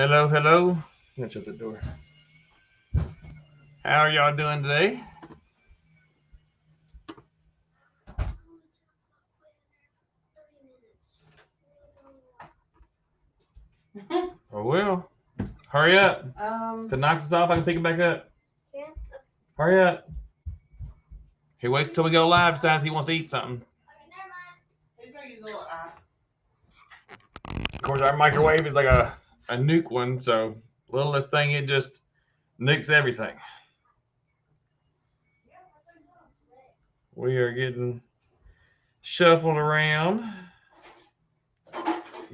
Hello, hello. I'm gonna shut the door. How are y'all doing today? Oh well. Hurry up. If it knocks us off, I can pick it back up. Yeah. Hurry up. He waits till we go live, decides he wants to eat something. He's gonna use a little eye. Of course, our microwave is like a nuke one, so littlest thing, it just nukes everything. We are getting shuffled around.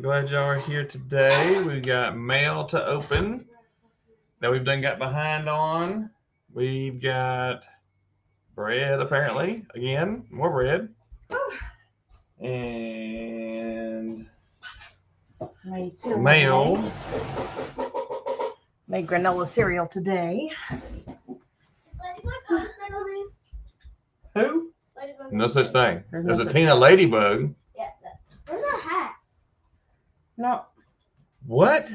Glad y'all are here today. We've got mail to open that we've done got behind on. We've got bread, apparently. Again, more bread. And Made cereal mail. today. Made granola cereal today. Who? No such thing. There's There's no a such Tina thing. Ladybug. Yeah. Where's our hats? No. What?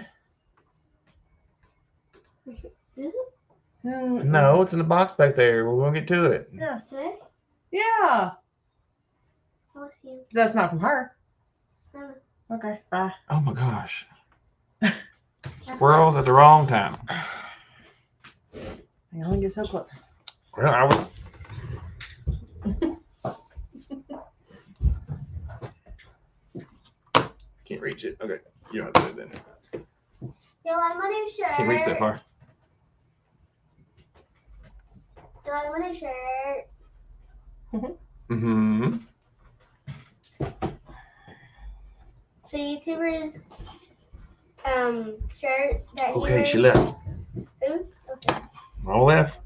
Is it No, it's in the box back there. We're going to get to it. Yeah. today? Yeah. I see him. That's not from her. No. Okay. Bye. Oh my gosh. Squirrels at the wrong time. I only get so close. Well, I was. Can't reach it. Okay. You don't have to do it then. You like my new shirt? Can't reach that far. You like my new shirt? Mm-hmm. So YouTuber's shirt that he Okay, wears. she left. Ooh, okay. All left.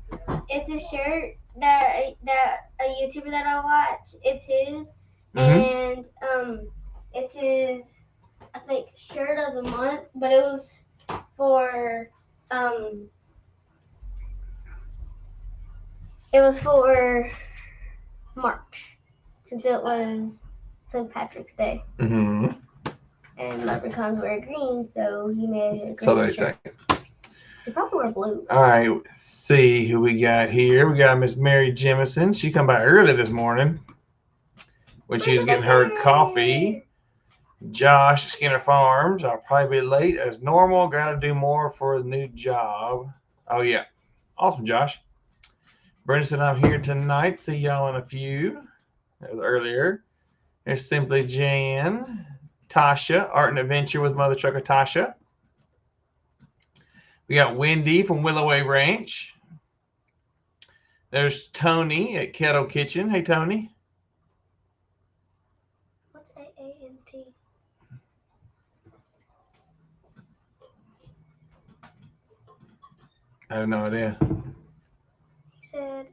It's a shirt that a YouTuber that I watch. It's his, Mm-hmm. and it's his, I think, shirt of the month. But it was for March, since it was St. Patrick's Day, Mm-hmm. and leprechauns wear green, so he made a green So they shirt. say. They probably wear blue. All right, see who we got here. We got Miss Mary Jemison. She come by early this morning when she was getting her coffee. Josh, Skinner Farms. I'll probably be late as normal. Gotta do more for the new job. Oh, yeah. Awesome, Josh. Brenda said I'm here tonight. See y'all in a few. That was earlier. There's Simply Jan. Tasha, Art and Adventure with Mother Trucker Tasha. We got Wendy from Willoway Ranch. There's Tony at Kettle Kitchen. Hey, Tony. What's AANT? I have no idea. He said,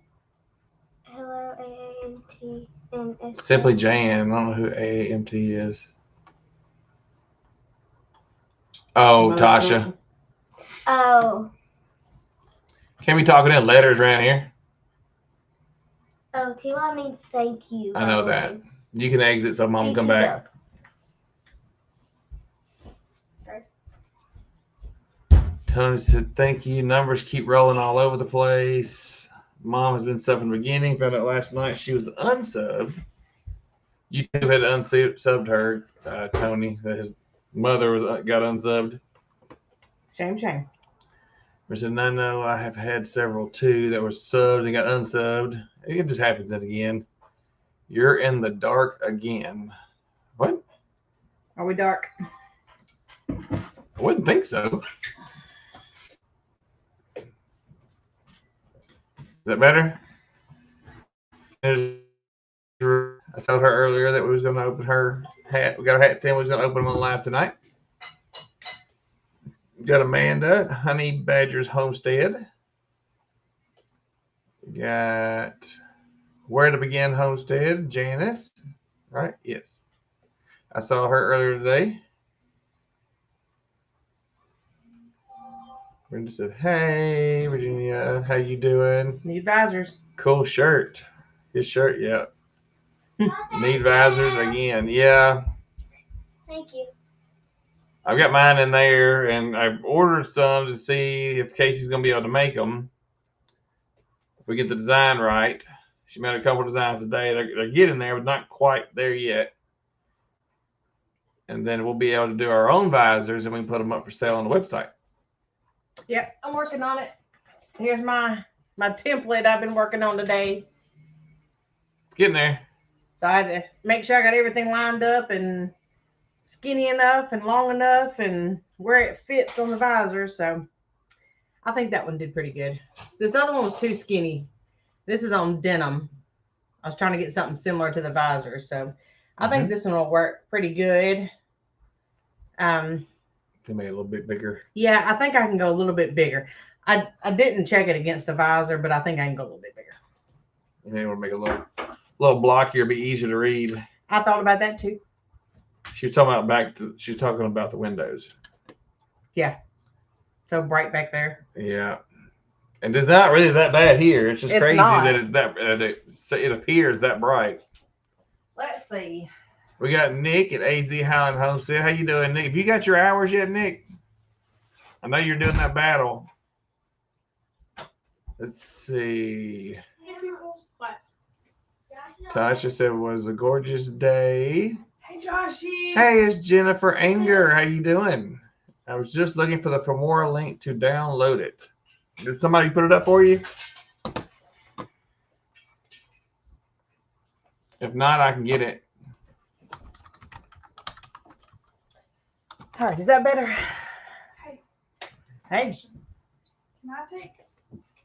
hello, AANT. And it's Simply Jan. I don't know who AAMT is. Oh, Mother Tasha. Trucker. Oh. Can't be talking in letters around here. Oh, T-Law means thank you. I know that. You can exit so mom can come back. Tony said, thank you. Numbers keep rolling all over the place. Mom has been subbed from the beginning. Found out last night she was unsubbed. YouTube had unsubbed her, Tony. That his mother got unsubbed. Shame. I said, no, I have had several too that were subbed and got unsubbed. It just happens again. You're in the dark again. What? Are we dark? I wouldn't think so. Is that better? I told her earlier that we was going to open her hat. We got her hats in. We was going to open them on live tonight. We got Amanda, Honey Badger's Homestead. We got Where to Begin Homestead, Janice. Right? Yes. I saw her earlier today. Brenda said, hey, Virginia, how you doing? Need visors. Cool shirt. His shirt, yeah. Need visors again. Yeah. Thank you. I've got mine in there, and I've ordered some to see if Casey's going to be able to make them. If we get the design right. She made a couple designs today. They're getting there, but not quite there yet. And then we'll be able to do our own visors, and we can put them up for sale on the website. Yep, I'm working on it. Here's my template I've been working on today. Getting there. So I had to make sure I got everything lined up and skinny enough and long enough and where it fits on the visor. So I think that one did pretty good. This other one was too skinny. This is on denim. I was trying to get something similar to the visor. So I think this one will work pretty good. Can make it a little bit bigger. Yeah, I think I can go a little bit bigger. I didn't check it against the visor, but I think I can go a little bit bigger. And then we'll make a little blockier, be easier to read. I thought about that too. She was talking about the windows. Yeah. So bright back there. Yeah. And it's not really that bad here. It's just crazy not. that it's that it appears that bright. Let's see. We got Nick at AZ Highland Homestead. How you doing, Nick? Have you got your hours yet, Nick? I know you're doing that battle. Let's see. Tasha said it was a gorgeous day. Hey, Joshy. Hey, it's Jennifer Anger. How you doing? I was just looking for the Femora link to download it. Did somebody put it up for you? If not, I can get it. All right, is that better? Hey. Hey. Can I take?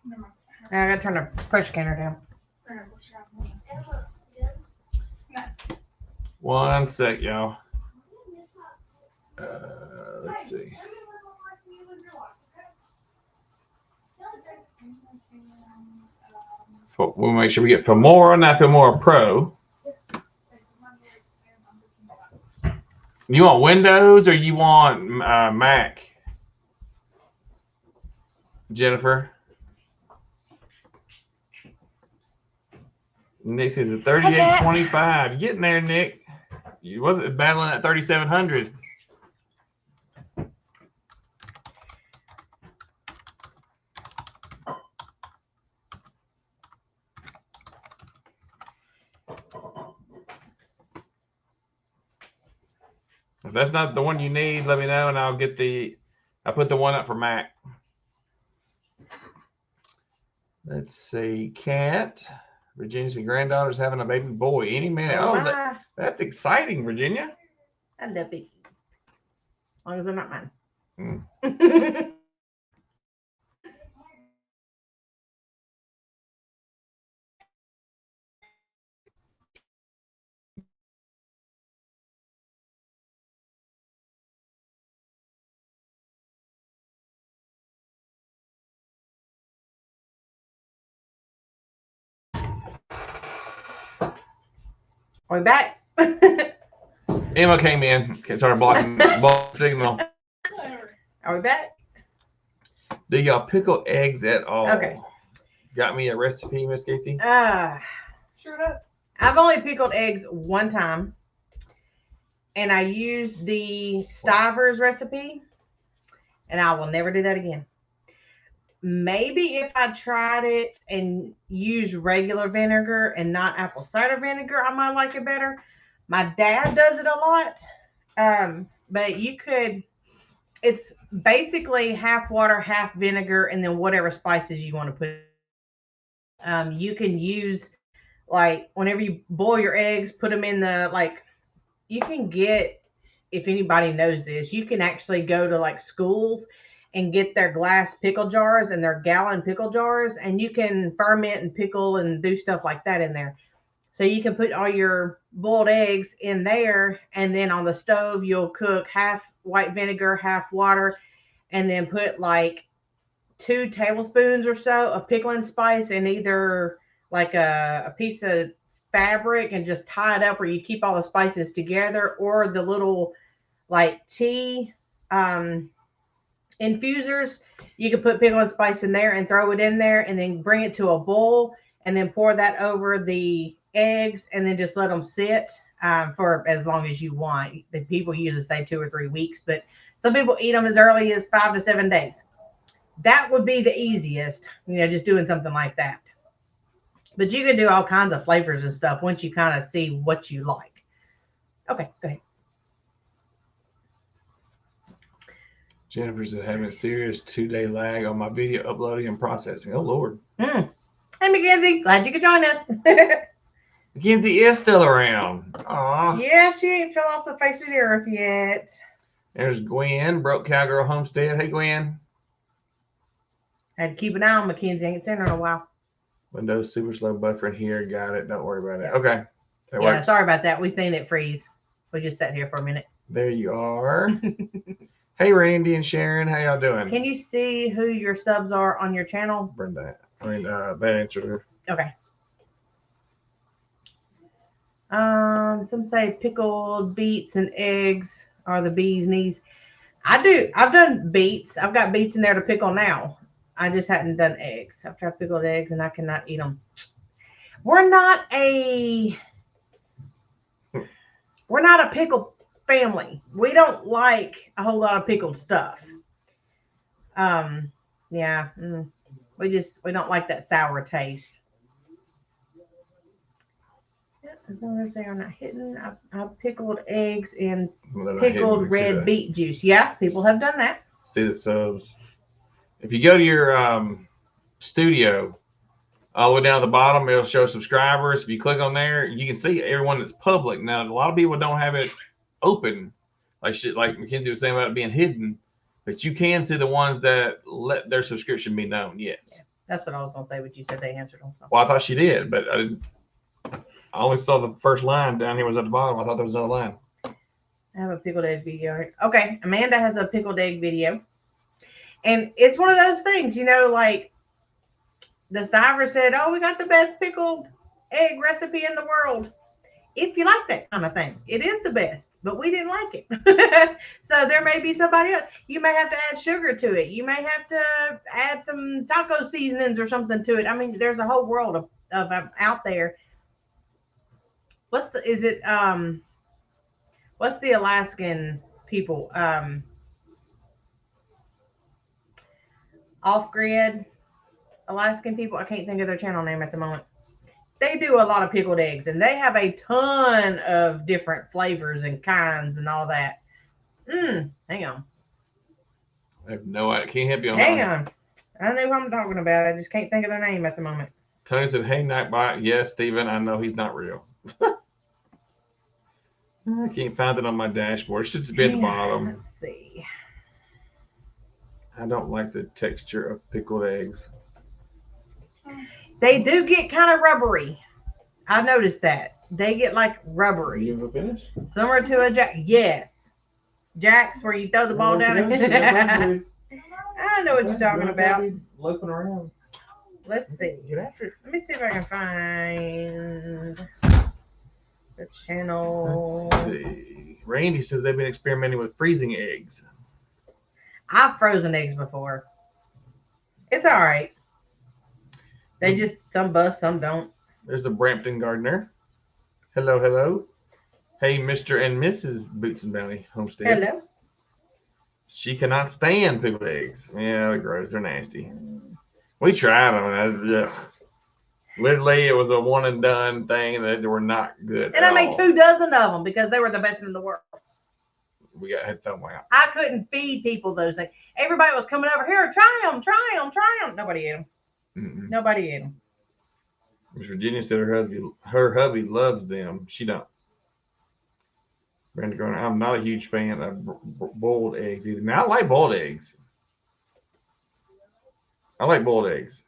Never mind. I gotta turn the pressure canner down. One sec, y'all. Let's see. We'll make sure we get Femora, not Femora Pro. You want Windows or you want Mac? Jennifer? Nick says at 3825. Getting there, Nick. You wasn't battling at 3700. If that's not the one you need, let me know and I'll put the one up for Mac. Let's see. Cat. Virginia's granddaughter's having a baby boy any minute. Oh, that's exciting, Virginia. I love it. As long as they're not mine. Are we back? Emma came in. Started blocking signal. Are we back? Do y'all pickle eggs at all? Okay. Got me a recipe, Miss Casey? Sure does. I've only pickled eggs one time. And I used the Stivers recipe. And I will never do that again. Maybe if I tried it and used regular vinegar and not apple cider vinegar, I might like it better. My dad does it a lot. But you could, it's basically half water, half vinegar, and then whatever spices you want to put. You can use, like, whenever you boil your eggs, put them in the, like, you can get, if anybody knows this, you can actually go to, like, schools and get their glass pickle jars and their gallon pickle jars, and you can ferment and pickle and do stuff like that in there. So you can put all your boiled eggs in there, and then on the stove you'll cook half white vinegar, half water, and then put like 2 tablespoons or so of pickling spice in either like a piece of fabric and just tie it up where you keep all the spices together, or the little like tea infusers. You can put pickle and spice in there and throw it in there, and then bring it to a boil, and then pour that over the eggs, and then just let them sit for as long as you want. The people usually say 2 or 3 weeks, but Some people eat them as early as 5 to 7 days. That would be the easiest, just doing something like that. But you can do all kinds of flavors and stuff once you kind of see what you like. Okay, go ahead. Jennifer said having a serious 2-day lag on my video uploading and processing. Oh Lord. Hey Mackenzie, glad you could join us. Mackenzie is still around. Aw. Yeah, she ain't fell off the face of the earth yet. There's Gwen, Broke Cowgirl Homestead. Hey Gwen. Had to keep an eye on Mackenzie. Ain't seen her in a while. Windows super slow buffering here. Got it. Don't worry about it. Okay. That Yeah, works. sorry about that. We seen it freeze. We just sat here for a minute. There you are. Hey Randy and Sharon, how y'all doing? Can you see who your subs are on your channel? Brenda. That answered her. Okay. Some say pickled beets and eggs are the bee's knees. I've done beets. I've got beets in there to pickle now. I just hadn't done eggs. I've tried pickled eggs and I cannot eat them. We're not a pickle family. We don't like a whole lot of pickled stuff. Yeah. We don't like that sour taste. As long as they are not hidden, I've pickled eggs and pickled red beet juice. Yeah, people have done that. See the subs. If you go to your studio, all the way down at the bottom, it'll show subscribers. If you click on there, you can see everyone that's public. Now, a lot of people don't have it open, like Mackenzie was saying about it being hidden, but you can see the ones that let their subscription be known. Yes. Yeah, that's what I was gonna say, but you said they answered on something. Well, I thought she did, but I only saw the first line down here was at the bottom. I thought there was another line. I have a pickled egg video. Okay, Amanda has a pickled egg video. And it's one of those things, like the Stiver said, oh, we got the best pickled egg recipe in the world. If you like that kind of thing, it is the best, but we didn't like it. So there may be somebody else. You may have to add sugar to it. You may have to add some taco seasonings or something to it. I mean, there's a whole world of out there. What's the Alaskan people? Off-grid Alaskan people. I can't think of their channel name at the moment. They do a lot of pickled eggs, and they have a ton of different flavors and kinds and all that. Hang on. I have no idea. Can't help you on Hang that. on. I know who I'm talking about. I just can't think of their name at the moment. Tony said, hey, Nightbot. Yes, Steven, I know he's not real. I can't find it on my dashboard. It should be at the bottom. Let's see. I don't like the texture of pickled eggs. They do get kind of rubbery. I've noticed that. They get like rubbery. You ever finish? Similar to a jack. Yes. Jacks where you throw the ball down. I know what you're talking about. Loping around. Let's see. Get after it. Let me see if I can find the channel. Let's see. Randy says they've been experimenting with freezing eggs. I've frozen eggs before. It's all right. They just, some bust, some don't. There's the Brampton Gardener. Hello, hello. Hey, Mr. and Mrs. Boots and Bounty Homestead. Hello. She cannot stand pickled eggs. Yeah, they're gross. They're nasty. We tried them. Literally, it was a one and done thing, and they were not good. And I made 2 dozen of them because they were the best in the world. We had to throw them out. I couldn't feed people those things. Everybody was coming over here, try them, try them, try them. Nobody ate them. Mm-mm. Nobody ate them. Miss Virginia said her hubby loves them. She don't. Brenda Garner, I'm not a huge fan of boiled eggs either. Now I like boiled eggs. I like boiled eggs.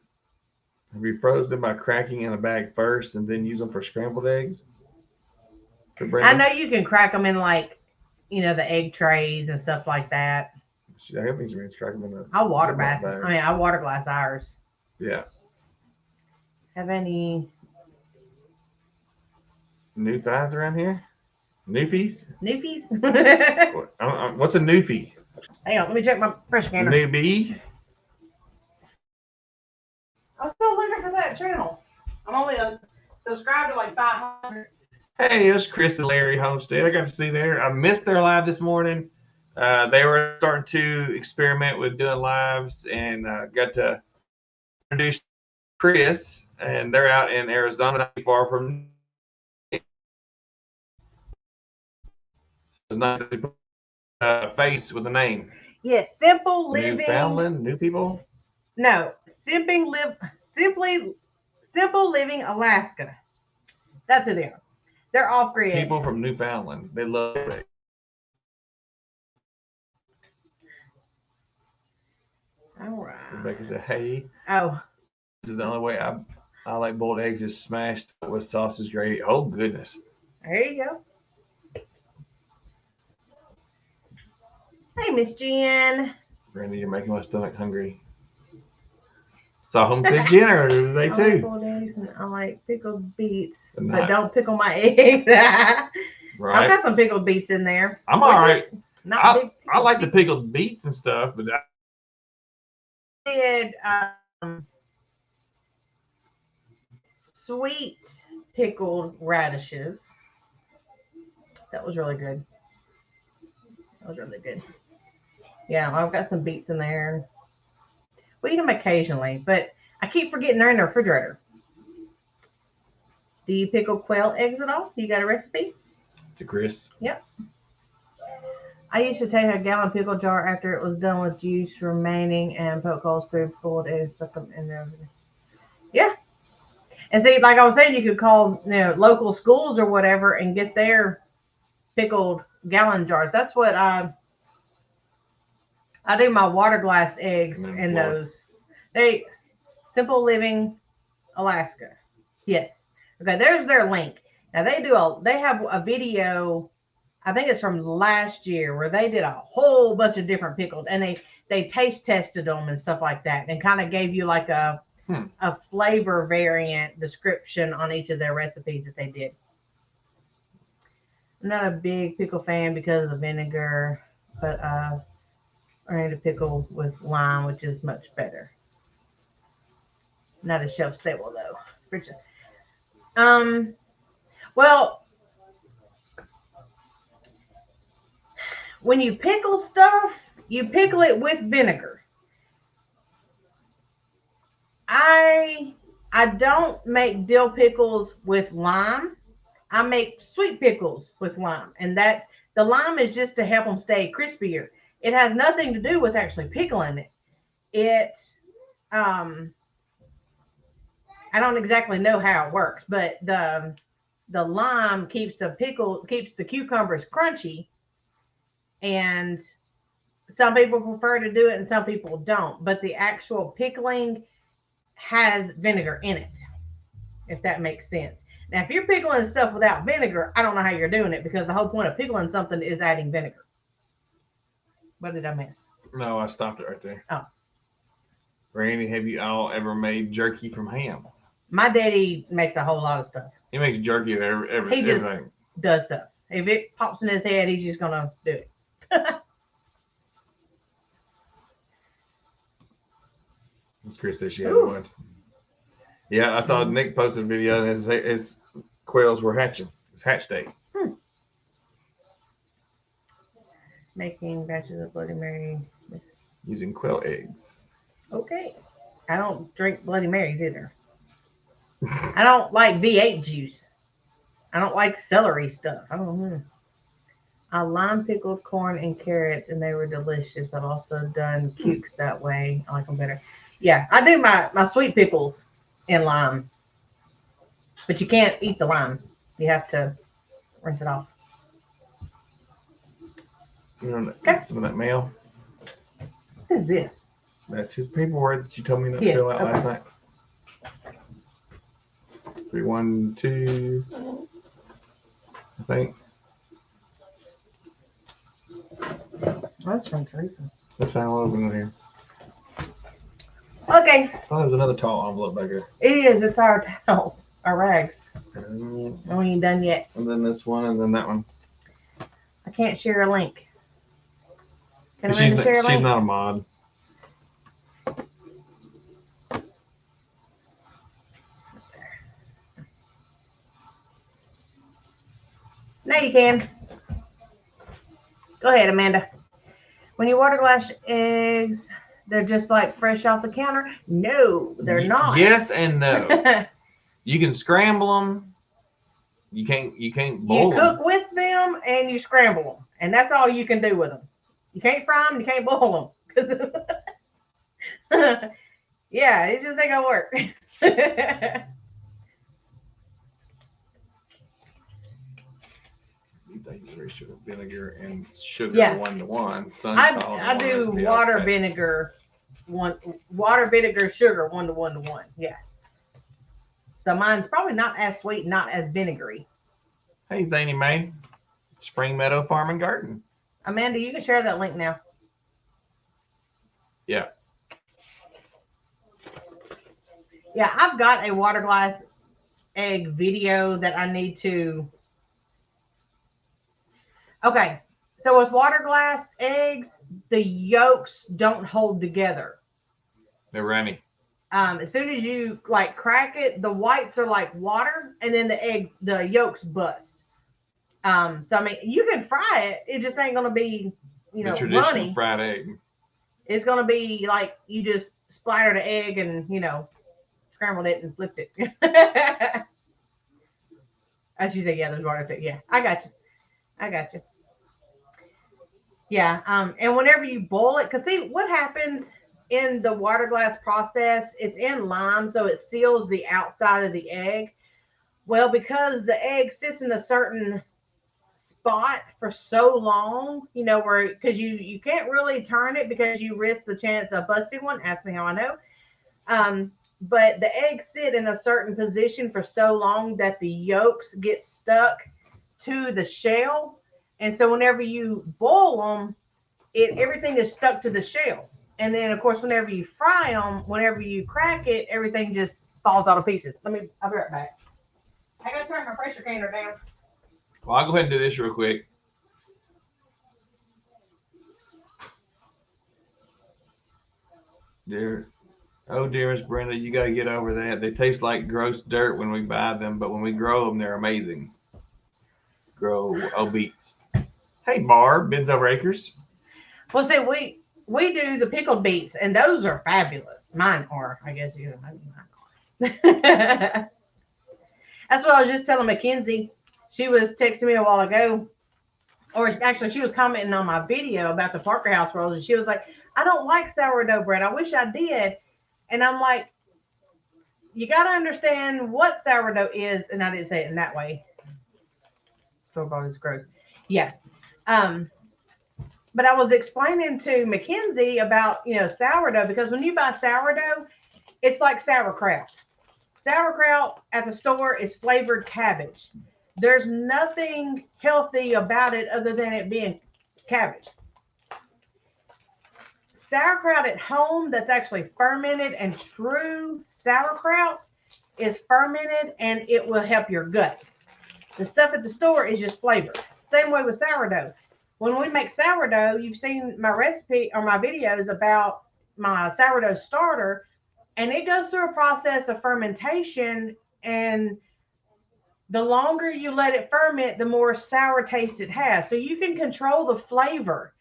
Have you frozen them by cracking in a bag first and then use them for scrambled eggs? I know you can crack them in the egg trays and stuff like that. I have these rings crack them in I water glass ours. Yeah. Have any new thighs around here? Newfies? newfies? What's a newfie? Hang on, let me check my pressure scanner. Newbie? I'm still looking for that channel. I'm only subscribed to like 500. Hey, it's Chris and Larry Homestead. I got to see there. I missed their live this morning. They were starting to experiment with doing lives and got to introduce Chris, and they're out in Arizona, not too far from. It's nice to put a face with a name. Yes, Simple Living. Newfoundland, new people. No, Simply Simple Living Alaska. That's who they are. They're off grid. People from Newfoundland. They love it. All right. Rebecca said, "Hey, Oh, this is the only way I like boiled eggs is smashed with sausage gravy." Oh goodness. there you go. Hey, Miss Jen. Randy, you're making my stomach hungry. Saw Homestead dinner today I like too. boiled eggs and I like pickled beets, but Not- don't pickle my eggs. I've Right. got some pickled beets in there. I'm all right. Not big. I like the pickled beets and stuff, but I did sweet pickled radishes. That was really good. That was really good. Yeah, I've got some beets in there. We eat them occasionally, but I keep forgetting they're in the refrigerator. Do you pickle quail eggs at all? You got a recipe? to Chris. Yep. I used to take a gallon pickle jar after it was done with juice remaining and poke holes through boiled eggs, stuck them in there. Yeah. And see, like I was saying, you could call local schools or whatever and get their pickled gallon jars. That's what I do my water glass eggs in those. They Simple Living Alaska. Yes. Okay, there's their link. Now they have a video, I think it's from last year, where they did a whole bunch of different pickles and they taste tested them and stuff like that and kind of gave you like a flavor variant description on each of their recipes that they did. I'm not a big pickle fan because of the vinegar, but I need a pickle with lime, which is much better. Not a shelf stable though. Well, when you pickle stuff, you pickle it with vinegar. I don't make dill pickles with lime. I make sweet pickles with lime, and that the lime is just to help them stay crispier. It has nothing to do with actually pickling it. I don't exactly know how it works, but the lime keeps the cucumbers crunchy, and some people prefer to do it and some people don't. But the actual pickling has vinegar in it, if that makes sense. Now, if you're pickling stuff without vinegar, I don't know how you're doing it, because the whole point of pickling something is adding vinegar. What did I miss? No, I stopped it right there. Oh. Randy, have you all ever made jerky from ham? My daddy makes a whole lot of stuff. He makes jerky of everything. He just does stuff. If it pops in his head, he's just going to do it. Chris says she had one. Yeah, I saw Nick posted a video and his quails were hatching. It's hatch day. Making batches of Bloody Mary. Using quail eggs. Okay. I don't drink Bloody Marys either. I don't like V8 juice. I don't like celery stuff. I don't know. I lime pickled corn and carrots, and they were delicious. I've also done cukes that way. I like them better. Yeah, I do my sweet pickles in lime. But you can't eat the lime. You have to rinse it off. You know, okay. Some of that mail. What is this? That's his paperwork that you told me to fill out last night. 312, I think. That's from Teresa. That's fine. I'll open it here. Okay. Oh, there's another tall envelope back there. It is. It's our towels, our rags. We ain't done yet. And then this one, and then that one. I can't share a link. Can I She's share a link? She's not a mod. Now you can. Go ahead, Amanda. When you water glass eggs, they're just like fresh off the counter. No, they're not. Yes and no. You can scramble them. You can't boil You them. cook with them and you scramble them, and that's all you can do with them. You can't fry them. You can't boil them. Yeah, it just ain't gonna work. Vinegar and sugar Yeah. 1-to-1. I do water, vinegar, water, vinegar, sugar 1-to-1. Yeah. So mine's probably not as sweet, not as vinegary. Hey, Zany Mae, Spring Meadow Farm and Garden. Amanda, you can share that link now. Yeah. Yeah, I've got a water glass egg video that I need to. Okay, so with water glass eggs, the yolks don't hold together. They're runny. As soon as you like crack it, the whites are like water, and then the yolks bust. So I mean, you can fry it. It just ain't gonna be, The traditional runny. fried egg. It's gonna be like you just splattered the egg and scrambled it and flipped it. As you say, yeah, there's water. Yeah, I got you. Yeah. And whenever you boil it, because see what happens in the water glass process, it's in lime, so it seals the outside of the egg. Well, because the egg sits in a certain spot for so long, because you can't really turn it because you risk the chance of busting one. Ask me how I know. But the eggs sit in a certain position for so long that the yolks get stuck to the shell. And so whenever you boil them, everything is stuck to the shell. And then, of course, whenever you fry them, whenever you crack it, everything just falls out of pieces. I'll be right back. I got to turn my pressure canner down. Well, I'll go ahead and do this real quick. Dear Miss Brenda, you got to get over that. They taste like gross dirt when we buy them, but when we grow them, they're amazing. Grow beets. Hey, Barb, Ben's Over Acres. Well, see, we do the pickled beets, and those are fabulous. Mine are, I guess you know. That's what I was just telling Mackenzie. She was texting me a while ago, or actually, she was commenting on my video about the Parker House rolls, and she was like, "I don't like sourdough bread. I wish I did." And I'm like, "You got to understand what sourdough is," and I didn't say it in that way. Store-bought is gross. Yeah. But I was explaining to Mackenzie about, sourdough, because when you buy sourdough, it's like sauerkraut. Sauerkraut at the store is flavored cabbage. There's nothing healthy about it other than it being cabbage. Sauerkraut at home that's actually fermented and true sauerkraut is fermented and it will help your gut. The stuff at the store is just flavored. Same way with sourdough. When we make sourdough, you've seen my recipe or my videos about my sourdough starter, and it goes through a process of fermentation, and the longer you let it ferment, the more sour taste it has. So you can control the flavor.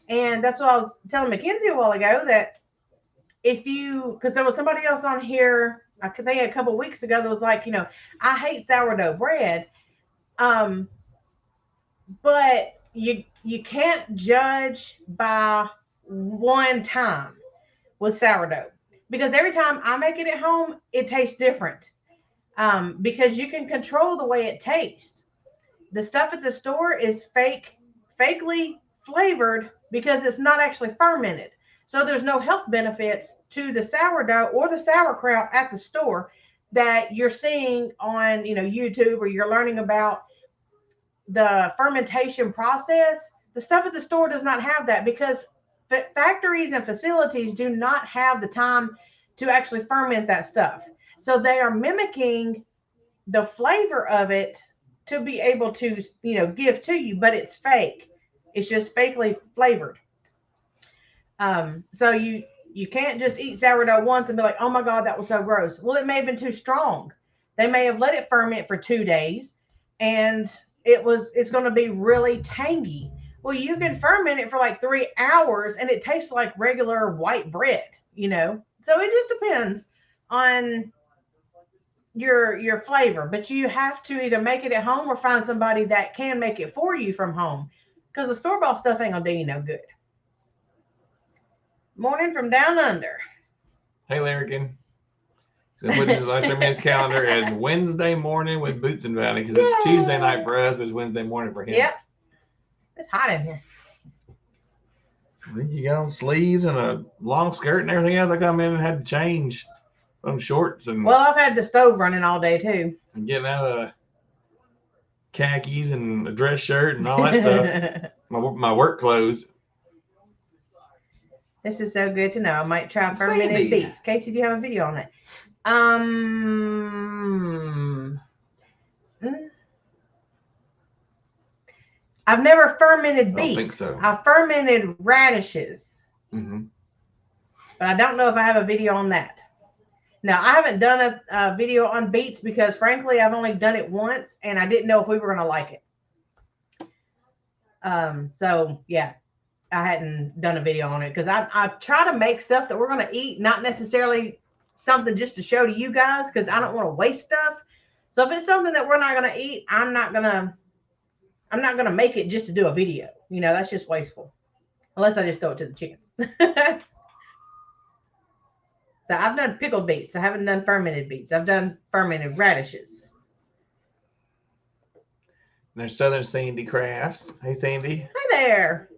And that's what I was telling Mackenzie a while ago, that because there was somebody else on here, I think a couple of weeks ago, that was like, I hate sourdough bread. But you can't judge by one time with sourdough, because every time I make it at home, it tastes different. Because you can control the way it tastes. The stuff at the store is fakely flavored because it's not actually fermented. So there's no health benefits to the sourdough or the sauerkraut at the store that you're seeing on, YouTube, or you're learning about the fermentation process. The stuff at the store does not have that, because factories and facilities do not have the time to actually ferment that stuff. So they are mimicking the flavor of it to be able to, give to you, but it's fake. It's just fakely flavored. So you can't just eat sourdough once and be like, oh my God, that was so gross. Well, it may have been too strong. They may have let it ferment for 2 days, and it's going to be really tangy. Well, you can ferment it for like 3 hours and it tastes like regular white bread, you know? So it just depends on your flavor, but you have to either make it at home or find somebody that can make it for you from home, because the store-bought stuff ain't gonna do you no good. Morning from down under. Hey, Larrikin. So put his last 3 minutes calendar as Wednesday morning with Boots and Valley, because it's Yay. Tuesday night for us, but it's Wednesday morning for him. Yep. It's hot in here. You got on sleeves and a long skirt and everything else. I come in and had to change some shorts and Well, I've had the stove running all day too. getting out of khakis and a dress shirt and all that stuff. My work clothes. This is so good to know. I might try fermented Sandy. beets. Casey, do you have a video on that? I've never fermented beets. I don't think so. I fermented radishes, Mm-hmm. but I don't know if I have a video on that. Now, I haven't done a video on beets because, frankly, I've only done it once, and I didn't know if we were going to like it. So, yeah, I hadn't done a video on it because I try to make stuff that we're going to eat, not necessarily something just to show to you guys, because I don't want to waste stuff. So if it's something that we're not going to eat, I'm not going to make it just to do a video. You know, that's just wasteful. Unless I just throw it to the chickens. So I've done pickled beets. I haven't done fermented beets. I've done fermented radishes. There's Southern Sandy Crafts. Hey, Sandy. Hey there.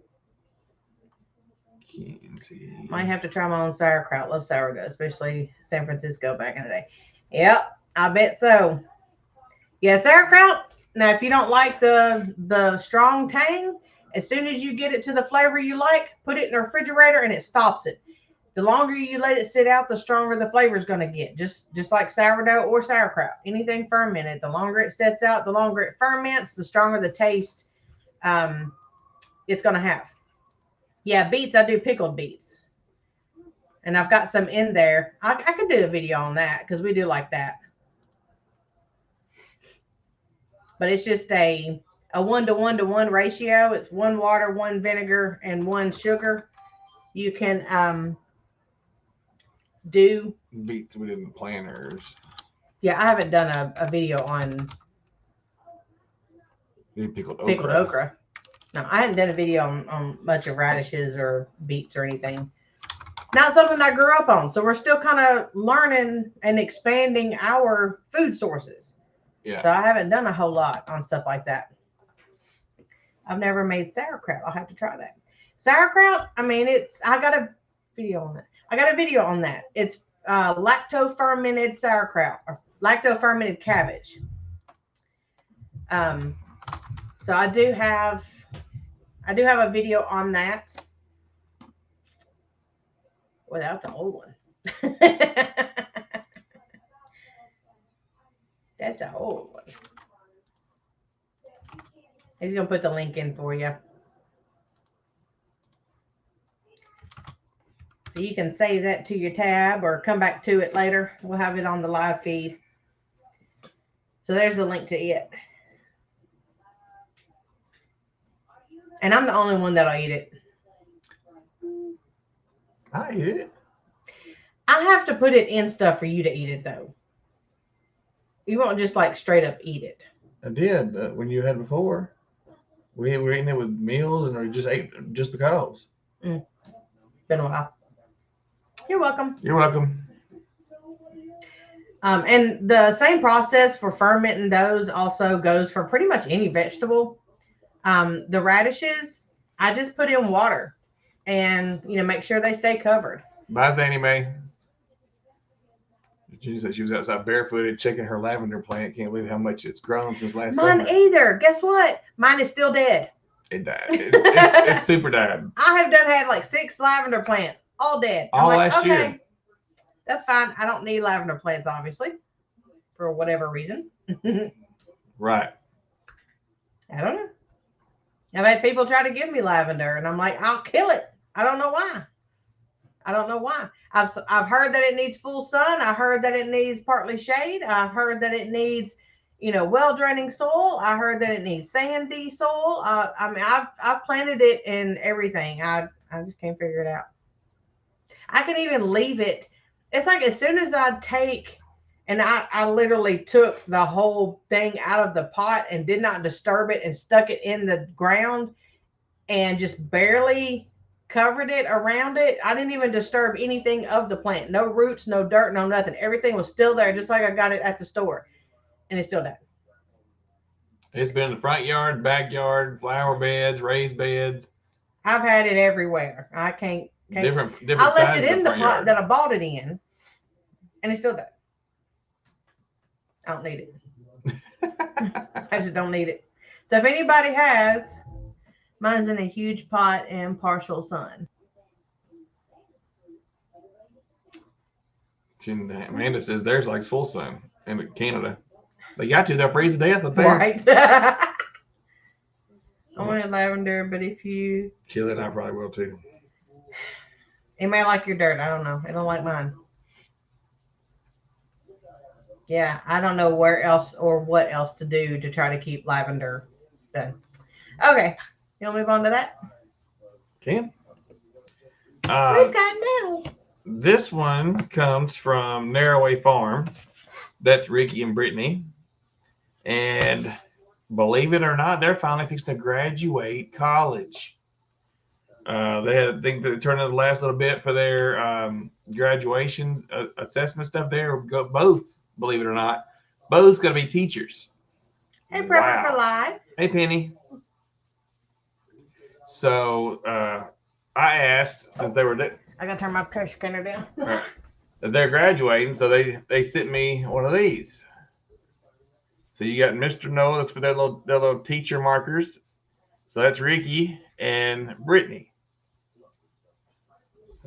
Kenzie. Might have to try my own sauerkraut. Love sourdough, especially San Francisco back in the day. Yep, I bet so. Yeah, sauerkraut. Now, if you don't like the strong tang, as soon as you get it to the flavor you like, put it in the refrigerator and it stops it. The longer you let it sit out, the stronger the flavor is going to get. Just like sourdough or sauerkraut. Anything fermented, the longer it sets out, the longer it ferments, the stronger the taste it's going to have. Yeah, beets, I do pickled beets. And I've got some in there. I could do a video on that because we do like that. But it's just a 1-to-1-to-1 ratio. It's 1 water, 1 vinegar, and 1 sugar. You can do Beets within the planters. Yeah, I haven't done a video on Pickled okra. No, I hadn't done a video on much of radishes or beets or anything. Not something I grew up on. So we're still kind of learning and expanding our food sources. Yeah. So I haven't done a whole lot on stuff like that. I've never made sauerkraut. I'll have to try that. Sauerkraut, I mean, I got a video on that. It's lacto-fermented sauerkraut or lacto-fermented cabbage. So I do have a video on that. Well, that's an old one. That's an old one. He's going to put the link in for you. So you can save that to your tab or come back to it later. We'll have it on the live feed. So there's the link to it. And I'm the only one that'll eat it. I eat it. I have to put it in stuff for you to eat it, though. You won't just like straight up eat it. I did when you had before. We were eating it with meals and we just ate just because. Been a while. You're welcome. You're welcome. And the same process for fermenting those also goes for pretty much any vegetable. The radishes, I just put in water and, make sure they stay covered. Bye, Zanny Mae. She said she was outside barefooted checking her lavender plant. Can't believe how much it's grown since last summer. Mine either. Guess what? Mine is still dead. It died. It's super died. I have had like 6 lavender plants, all dead. All last year. That's fine. I don't need lavender plants, obviously, for whatever reason. Right. I don't know. I've had people try to give me lavender, and I'm like, I'll kill it. I don't know why. I've heard that it needs full sun. I heard that it needs partly shade. I've heard that it needs well draining soil. I heard that it needs sandy soil. I mean, I've planted it in everything. I just can't figure it out. I can even leave it. It's like as soon as I take, and I literally took the whole thing out of the pot and did not disturb it and stuck it in the ground and just barely covered it around it. I didn't even disturb anything of the plant. No roots, no dirt, no nothing. Everything was still there, just like I got it at the store. And it's still there. It's been in the front yard, backyard, flower beds, raised beds. I've had it everywhere. I can't. Different I left sizes it in the front pot yard. that I bought it in, and it's still there. I don't need it. I just don't need it. So if anybody has, mine's in a huge pot in partial sun. Amanda says theirs likes full sun in Canada. They got to, they'll freeze to death up there. Right. I wanted lavender, but if you... Chili, and I probably will too. It may like your dirt. I don't know. It don't like mine. Yeah, I don't know where else or what else to do to try to keep lavender done. Okay, you'll move on to that. Can. We've got now. This one comes from Narrowway Farm. That's Ricky and Brittany. And believe it or not, they're finally fixing to graduate college. I think they turned in the last little bit for their graduation assessment stuff there. Both, believe it or not, both going to be teachers. Hey, Prepper for Life. Hey, Penny. So I asked, since they were I got to turn my trash scanner down. that they're graduating, so they sent me one of these. So you got Mr. Noah, that's for their little teacher markers. So that's Ricky and Brittany.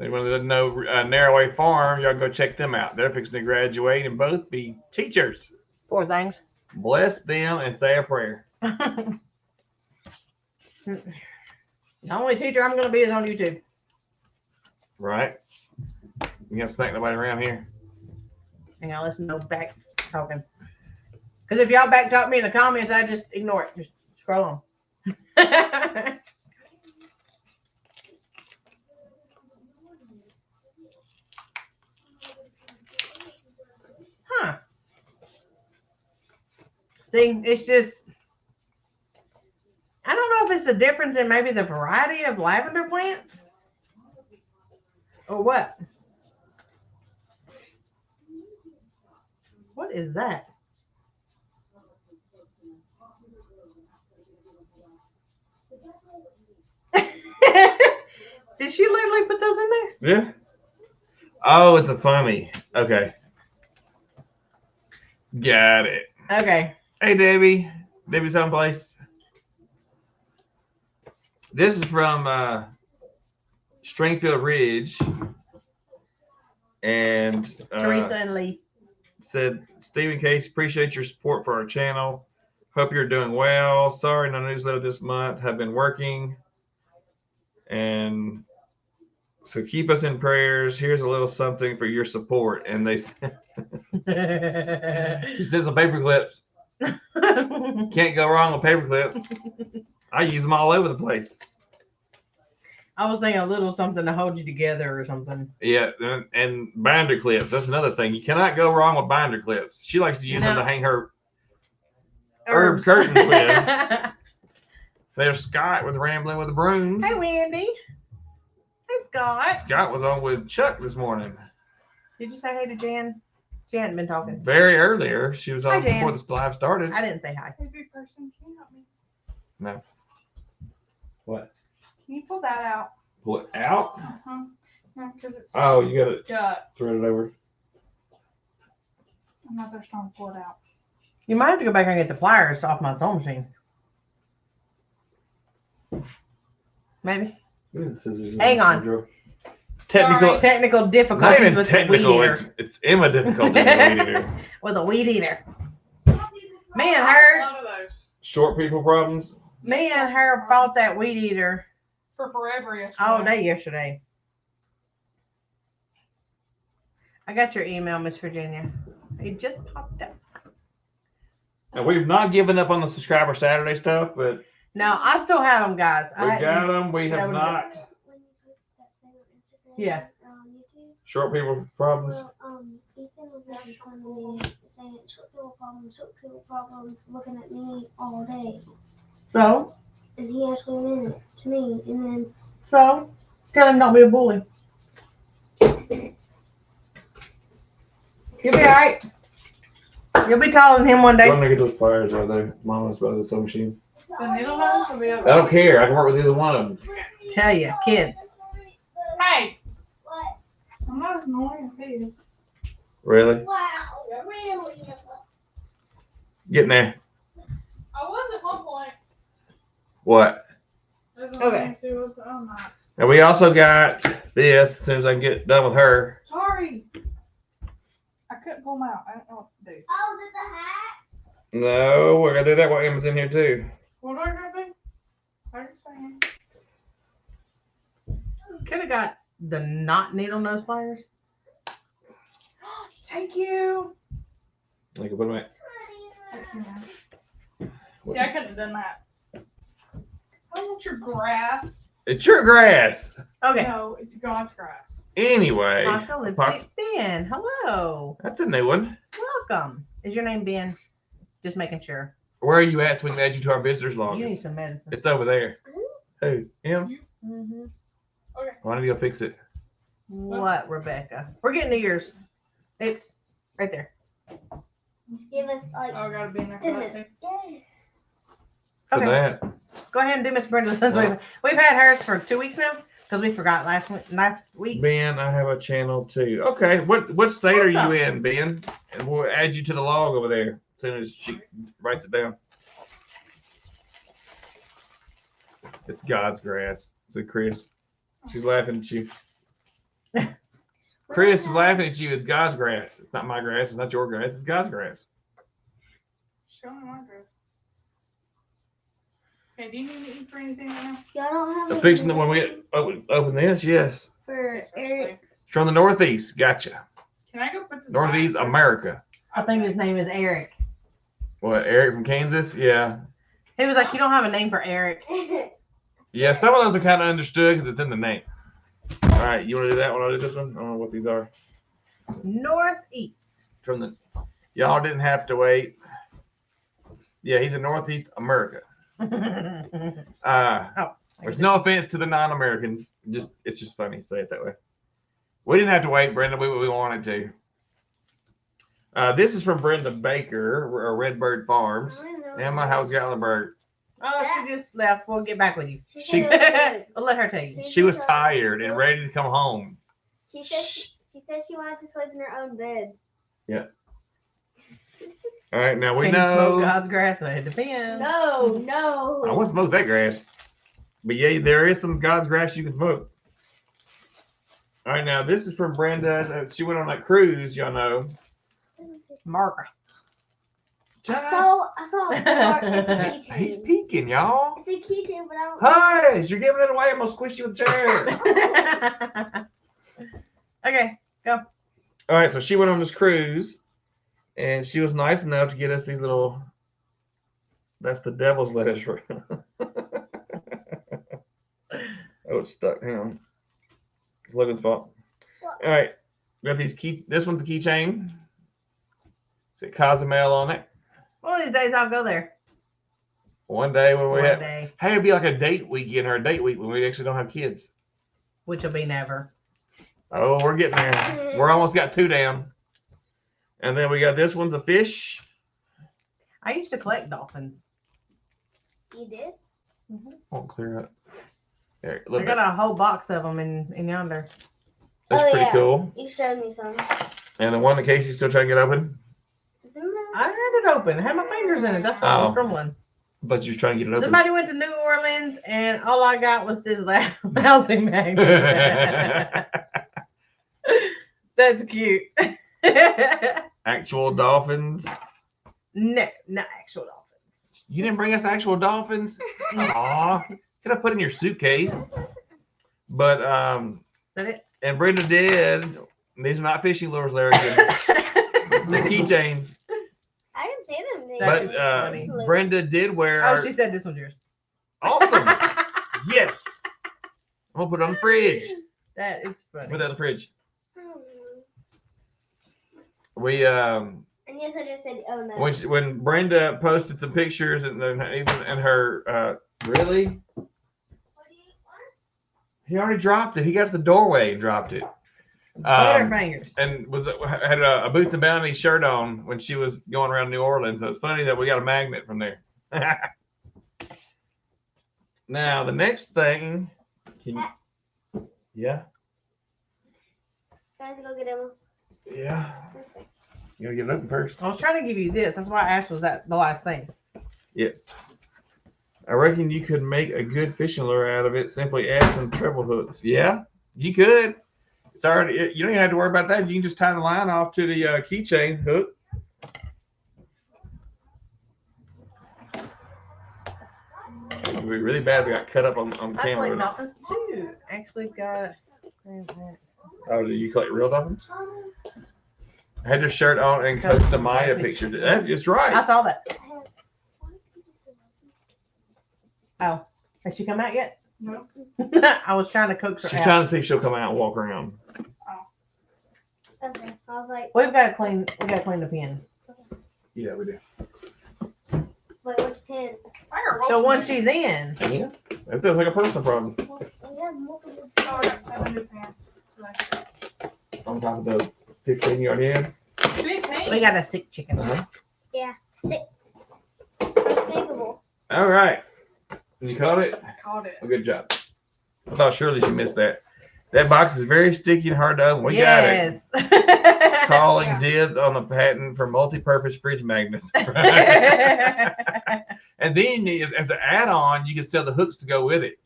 Anyone that doesn't know Narrowway Farm, y'all go check them out. They're fixing to graduate and both be teachers. Poor things. Bless them and say a prayer. The only teacher I'm going to be is on YouTube. Right? You gonna smack nobody around here? Hang on, listen, no back talking. Because if y'all back talk me in the comments, I just ignore it. Just scroll on. Huh. See, it's just, I don't know if it's the difference in maybe the variety of lavender plants or what. What is that? Did she literally put those in there? Yeah. Oh, it's a funny. Okay. Got it. Okay. Hey, Debbie. Debbie someplace. This is from Stringfield Ridge. And Teresa and Lee. Said, Stephen Case, appreciate your support for our channel. Hope you're doing well. Sorry, no newsletter this month. Have been working. And so keep us in prayers. Here's a little something for your support. And they said, she said some paper clips. Can't go wrong with paper clips. I use them all over the place. I was thinking a little something to hold you together or something. Yeah, and binder clips. That's another thing. You cannot go wrong with binder clips. She likes to use them to hang her herb curtains with. There's Scott with Rambling with the Brooms. Hey, Wendy. Hey, Scott. Scott was on with Chuck this morning. Did you say hey to Jan? She hadn't been talking. Very earlier. She was on Hi, Jan. before the live started. I didn't say hi. Hey, big person, can you help me? No. What? Can you pull that out? Pull it out? Uh-huh. No, because it's Oh, you got to gut. thread it over. I'm not that strong to pull it out. You might have to go back and get the pliers off my sewing machine. Maybe. Hang on. Technical. Technical Not difficulties even with technical. the weed eater. It's Emma difficulty with the weed eater. With a weed eater. Me and her. A lot of those. Short people problems. Me and her fought that weed eater For forever yesterday. all day yesterday. I got your email, Miss Virginia. It just popped up. And we've not given up on the subscriber Saturday stuff, but No, I still have them, guys. we got them. We have no, not. When you post that thing on Instagram Yeah. or on YouTube, Short people problems. well, Ethan was making fun of me, saying short people problems, looking at me all day. So, And he actually meant it to me. And then tell him don't be a bully. You'll be alright. You'll be taller than him one I'm day. gonna get those pliers out there. Mama's about the sewing machine. The needle nose or the I other? don't care. I can work with either one of them. Tell you, kids. Hey, what? I'm not as annoying as he is. Really? Wow, really? Getting there. I was at one point. What? Okay. I'm not. And we also got this as soon as I can get done with her. Sorry. I couldn't pull them out. I don't know what to do. Oh, is it the hat? No, we're gonna do that while Emma's in here too. What are I gonna do? I'm just saying. Could have got the not needle nose pliers. Thank you. I can put them See, I couldn't have done that. I want your grass. It's your grass. Okay. No, it's God's grass. Anyway, Taco Lipstick Ben. Hello. that's a new one. Welcome. Is your name Ben? Just making sure. Where are you at so we can add you to our visitors log? You need some medicine. It's over there. Who? Him? Mm-hmm. Okay. Why don't you go fix it? What, Rebecca? We're getting to yours. It's right there. Just give us like Oh, I gotta be in there 10 for that minutes. too. Yes. For Okay. that. Go ahead and do Miss Brenda since we've had hers for 2 weeks now because we forgot last week. Ben, I have a channel too. Okay, what state are you in, Ben? And we'll add you to the log over there as soon as she writes it down. It's God's grass. Said Chris. She's laughing at you. Chris is laughing at you. It's God's grass. It's not my grass. It's not your grass. It's God's grass. Show me my grass. Okay, do you need to eat for anything right now? Y'all don't have I'm any fixing it when we open this. Yes. for Yes, Eric. It's from the Northeast. Gotcha. Can I go put this Northeast back? America. I think his name is Eric. What, Eric from Kansas? Yeah. He was like, you don't have a name for Eric. Yeah, some of those are kind of understood because it's in the name. All right, you want to do that one? I'll do this one. I don't know what these are. Northeast. From the, y'all didn't have to wait. Yeah, he's in Northeast America. There's no offense to the non-Americans. It's just funny to say it that way. We didn't have to wait, Brenda. We wanted to. This is from Brenda Baker, or Redbird Farms. Emma, how's Gatlinburg? Oh, she just left. We'll get back with you. I'll let her tell you. She was tired and ready to come home. She said she wanted to sleep in her own bed. All right, now we Can you smoke know. God's grass? Well, it depends. No. I want to smoke that grass. But yeah, there is some God's grass you can smoke. All right, now this is from Brenda. She went on that cruise, y'all know. Margaret. I saw a part. It's a keychain. He's peeking, y'all. It's a keychain, but I don't. Hush! You're giving it away. I'm gonna squish you with a chair. Okay, go. All right, so she went on this cruise, and she was nice enough to get us these little. That's the devil's lettuce. Oh, it's stuck. Hang on. Logan's fault. All right, we got these key. This one's the keychain. It's Cozumel on it. One of these days I'll go there. One day when we One have, day, hey, it'd be like a date weekend or a date week when we actually don't have kids. which will be never. Oh, we're getting there. We're almost got 2 down. And then we got this one's a fish. I used to collect dolphins. You did? Won't clear up. There, a I little got bit. a whole box of them in yonder. That's Oh, pretty yeah. cool. You showed me some. And the one that Casey's still trying to get open. Is it in there? I had it open. I had my fingers in it. That's why I was Oh. grumbling. But you're trying to get it open. Somebody went to New Orleans and all I got was this lousy magnet. That's cute. Actual dolphins. No, not actual dolphins. You didn't bring us actual dolphins? Aw. Could have put in your suitcase. But Is that it? and Brenda did. These are not fishing lures, Larry. They're keychains. I didn't see them think. That But is funny. Brenda did wear. Oh, she said this one's yours. Awesome. Yes. I'm gonna put it on the fridge. That is funny. Put that in the fridge. Oh, We and yes, I just said, oh no. when Brenda posted some pictures and then even in her really, What do you want? he already dropped it. He got to the doorway and dropped it. Butterfingers. And had a Boots and Bounty shirt on when she was going around New Orleans. So it's funny that we got a magnet from there. Now the next thing, yeah, Guys, go get Emma. yeah, you gotta get it open first. I was trying to give you this. That's why I asked was that the last thing. Yes, I reckon you could make a good fishing lure out of it. Simply add some treble hooks. Yeah, you could. It's already. You don't even have to worry about that. You can just tie the line off to the keychain hook. It would be really bad if we got cut up on I played camera. dolphins too. Actually got. Oh, did you collect real dolphins? I had their shirt on and posted a Maya picture. It's right. I saw that. Oh, has she come out yet? No. I was trying to coax her She's out. trying to see if she'll come out and walk around. Okay. I was like, We've got to clean. We got to clean the pen. Yeah, we do. wait, which pen? Fire So once she's in, Yeah, that sounds like a personal problem. Well, we have multiple Oh, I got 7 new pants. On top of the 15 you already had. Big we paint. got a sick chicken. Yeah, sick. Unspeakable. All right. You caught it? I caught it. Well, good job. I thought surely she missed that. That box is very sticky and hard to open. We got it. Yes. Calling Yeah. dibs on the patent for multi-purpose fridge magnets. And then as an add-on, you can sell the hooks to go with it.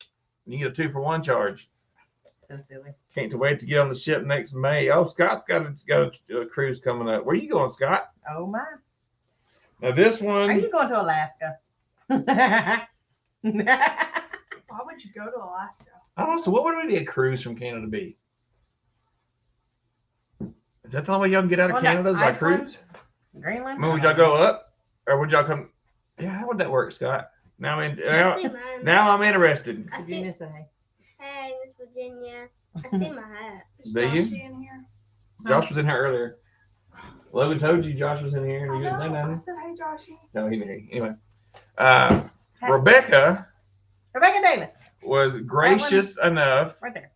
You get a 2-for-1 charge. So silly. Can't wait to get on the ship next May. Oh, Scott's got a cruise coming up. Where you going, Scott? Oh my. Now this Are one, you going to Alaska? Why would you go to Alaska? I don't know. So what would be a cruise from Canada be? Is that the only way y'all can get out of Well, no, Canada? Is by Iceland? cruise? Greenland? I mean, would y'all go up, or would y'all come? Yeah, how would that work, Scott? Now I'm I see mine. now I'm interested. I Did you see. miss a hay? Hey, Miss Virginia. I see my hat. Is Do you? Joshy in here? Josh was in here earlier. Logan told you Josh was in here, and I you didn't say know. I nothing. said, hey, Joshy. No, he didn't hear you. Anyway, Rebecca Rebecca Davis. was gracious enough Right there.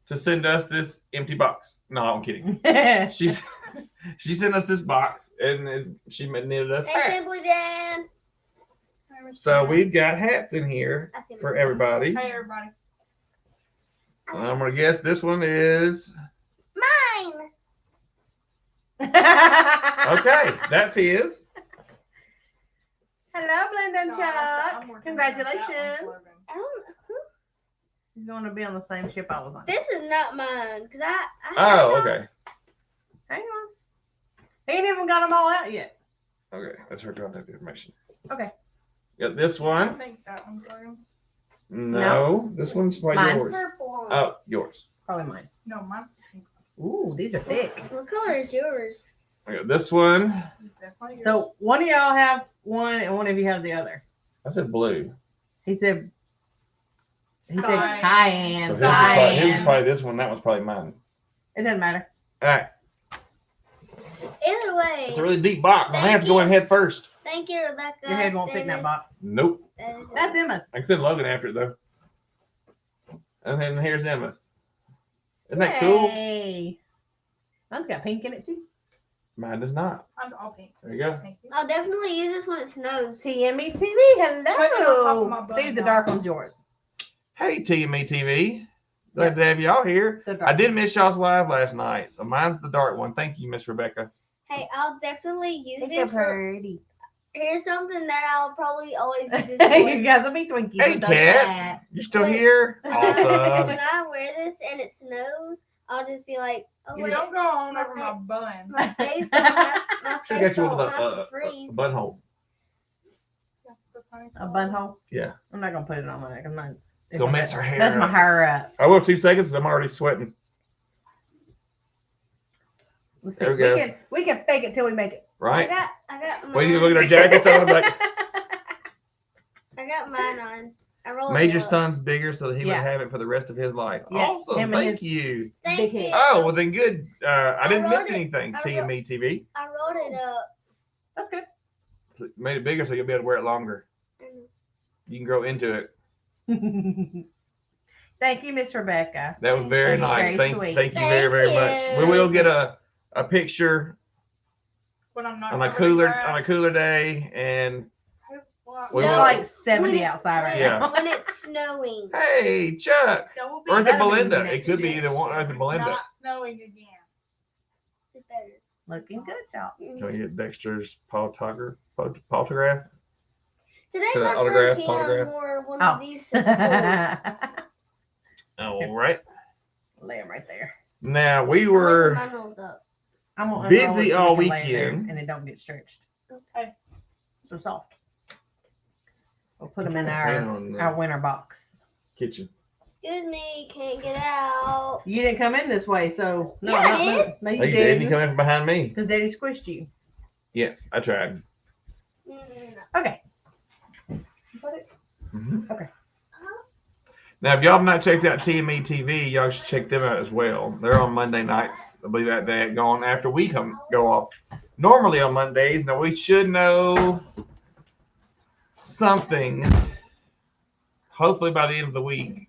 to send us this empty box. No, I'm kidding. She She sent us this box, and she knitted us Hey, hats. Simply Dan. So we've got hats in here I see for mine. everybody. Hey, everybody. And I'm gonna guess this one is Mine. okay. That's his. Hello, Blenda and No, Chuck. I'm working on that one, Congratulations. Logan. I don't. He's going to be on the same ship I was on. This is not mine because I Oh, okay. Hang on. He ain't even got them all out yet. Okay, that's her contact information. Okay. Got this I one. think that one's Logan's. No, this one's probably Mine. yours. purple one. Oh, yours. Probably mine. No, mine. Ooh, these are thick. What color is yours? I got this one. It's definitely yours. So one of y'all have one and one of you have the other. I said blue. He said cyan. So his is Cyan. probably this one. That one's probably mine. It doesn't matter. All right. Either way. It's a really deep box. I have to go in head first. Thank you, Rebecca. Your head won't fit in that Dennis. box. Nope. That's Emma's. I can send Logan after it though. And then here's Emma's. Isn't that cool? Hey. Mine's got pink in it too. Mine does not. Mine's all pink. There you go. Thank you. I'll definitely use this when it snows. TME TV, Put it on top of hello. my button Steve, the now. dark one's yours. Hey TME TV. Glad to have y'all here. The dark I did miss y'all's live last night. So mine's the dark one. Thank you, Miss Rebecca. Hey, I'll definitely use It's this so for. pretty. Here's something that I'll probably always use this You for. guys will be Twinkies. Hey, with those Kat. hats. You still Wait. here? When Awesome. I wear this and it snows, I'll just be like, oh You wait, don't go on over my bun. my face don't have, my She face got you with don't have a to freeze. buttonhole. A bun hole? Yeah. I'm not gonna put it on my neck. I'm not. It's gonna mess her hair That's my up. hair up. I will 2 seconds. I'm already sweating. Let's see. There we go. We can fake it till we make it. Right? I got mine. Wait, you look at our jackets on. Like, I got mine on. I rolled made it your up. son's bigger so that he would Yeah. have it for the rest of his life. Yeah, Awesome. him and Thank his- you. Thank big you. head. Oh, well then good. I didn't miss wrote it- anything, I TME TV. I rolled it up. That's good. Made it bigger so you'll be able to wear it longer. You can grow into it. Thank you, Miss Rebecca. That was very That was nice. very Thank sweet. you very, very much. We Thank will you. get a picture When I'm not on a covered in cooler grass. day, and Well, we It's will- like 70 When it's- outside right Yeah. now. When it's snowing. hey, Chuck, That will be or is it That'll be Belinda? next It could be year. either one. Or is it Belinda? Not snowing again. It's better. Looking good, y'all. Can we get Dexter's autograph? Today So my autograph, friend Cam autograph. wore one Oh. of these to school. All right. Lay them right there. Now we I were. like mine rolled up. I'm gonna Busy unroll it so all we can lay it there weekend. and it don't get stretched. Okay. So soft. We'll put them in Hang our on, winter box. kitchen. Excuse me, can't get out. You didn't come in this way, so no, Yeah, I not did. moving. No, you Hey, you did. You didn't. come in from behind me. Because Daddy squished you. Yes, I tried. Okay. Mhm. Okay. Now, if y'all have not checked out TME TV, y'all should check them out as well. They're on Monday nights. I believe that they go on after we go off. Normally on Mondays. Now we should know something. Hopefully by the end of the week.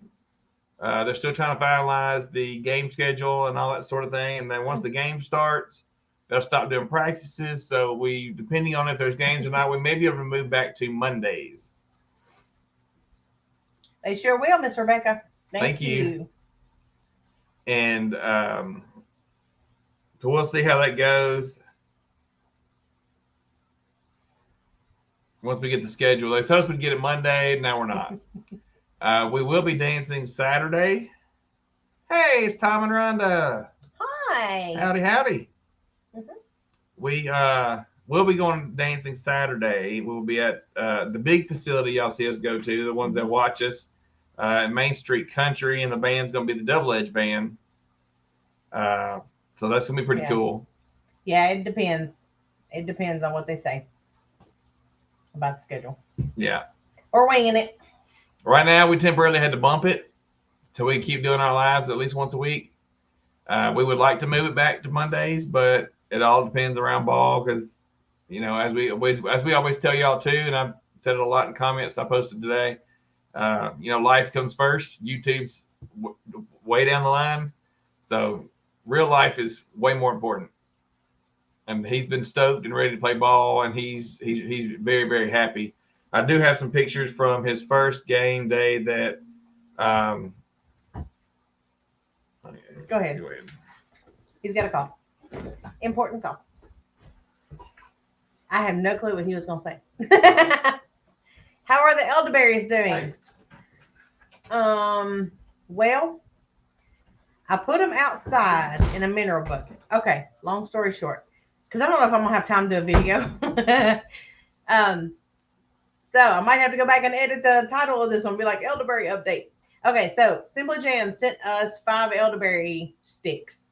They're still trying to finalize the game schedule and all that sort of thing. And then once the game starts, they'll stop doing practices. So we, depending on if there's games or not, we may be able to move back to Mondays. They sure will, Miss Rebecca. Thank you. And so we'll see how that goes. Once we get the schedule, they're supposed to get it Monday. Now we're not. We will be dancing Saturday. Hey, it's Tom and Rhonda. Hi. Howdy, howdy. Mhm. We will be going dancing Saturday. We'll be at the big facility y'all see us go to, the ones that watch us, at Main Street Country, and the band's going to be the Double Edge Band. So that's going to be pretty Yeah. cool. Yeah, it depends. It depends on what they say about the schedule. Yeah. Or winging it. Right now, we temporarily had to bump it till we keep doing our lives at least once a week. We would like to move it back to Mondays, but it all depends around ball because, you know, as we always tell y'all too, and I've said it a lot in comments I posted today, you know, life comes first. YouTube's way down the line. So real life is way more important. And he's been stoked and ready to play ball, and he's very, very happy. I do have some pictures from his first game day that Go ahead. He's got a call. Important call. I have no clue what he was going to say. How are the elderberries doing? Well, I put them outside in a mineral bucket. Okay, long story short, because I don't know if I'm going to have time to do a video. So I might have to go back and edit the title of this one, be like Elderberry Update. Okay, so Simply Jam sent us 5 elderberry sticks.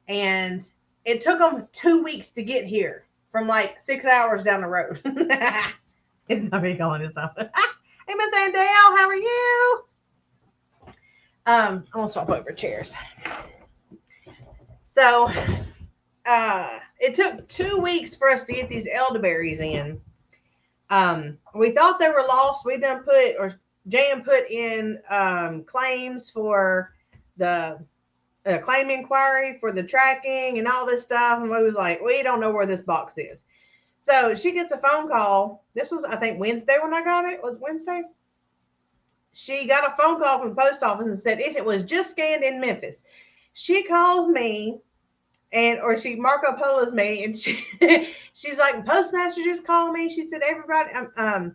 And it took them 2 weeks to get here from like 6 hours down the road. It's not me calling this stuff. Hey, Miss Andale, how are you? I'm going to swap over chairs. So it took 2 weeks for us to get these elderberries in. We thought they were lost. We done put, or Jan put in claims for the claim inquiry for the tracking and all this stuff. And we was like, we don't know where this box is. So she gets a phone call. This was, I think, Wednesday when I got it. Was it Wednesday? She got a phone call from the post office and said it was just scanned in Memphis. She calls me or she Marco Polo's me, and she's like, postmaster just called me. She said, everybody, I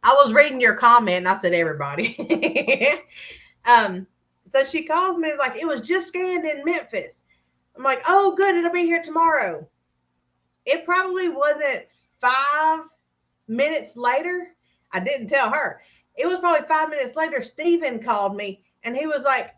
was reading your comment and I said, everybody. So she calls me like, it was just scanned in Memphis. I'm like, oh, good. It'll be here tomorrow. It probably wasn't 5 minutes later. I didn't tell her. It was probably 5 minutes later. Steven called me and he was like,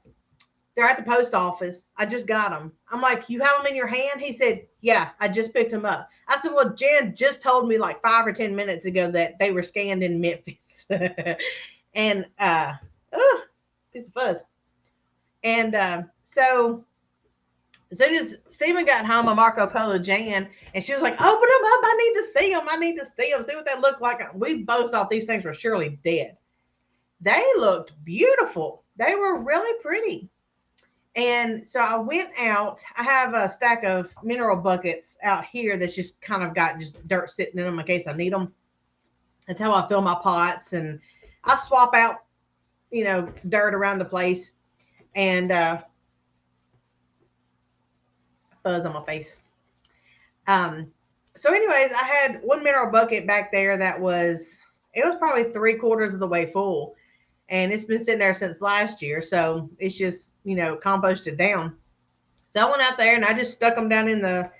They're at the post office. I just got them. I'm like, you have them in your hand? He said, yeah, I just picked them up. I said, well, Jan just told me like 5 or 10 minutes ago that they were scanned in Memphis. And, piece of fuzz. And so as soon as Stephen got home, I Marco Polo Jan, and she was like, open them up. I need to see them. I need to see them. See what they look like. We both thought these things were surely dead. They looked beautiful. They were really pretty. And so I went out. I have a stack of mineral buckets out here that's just kind of got just dirt sitting in them in case I need them. That's how I fill my pots. And I swap out, dirt around the place. And fuzz on my face. So anyways, I had one mineral bucket back there that was probably 3/4 of the way full. And it's been sitting there since last year. So it's just, composted down. So I went out there and I just stuck them down in the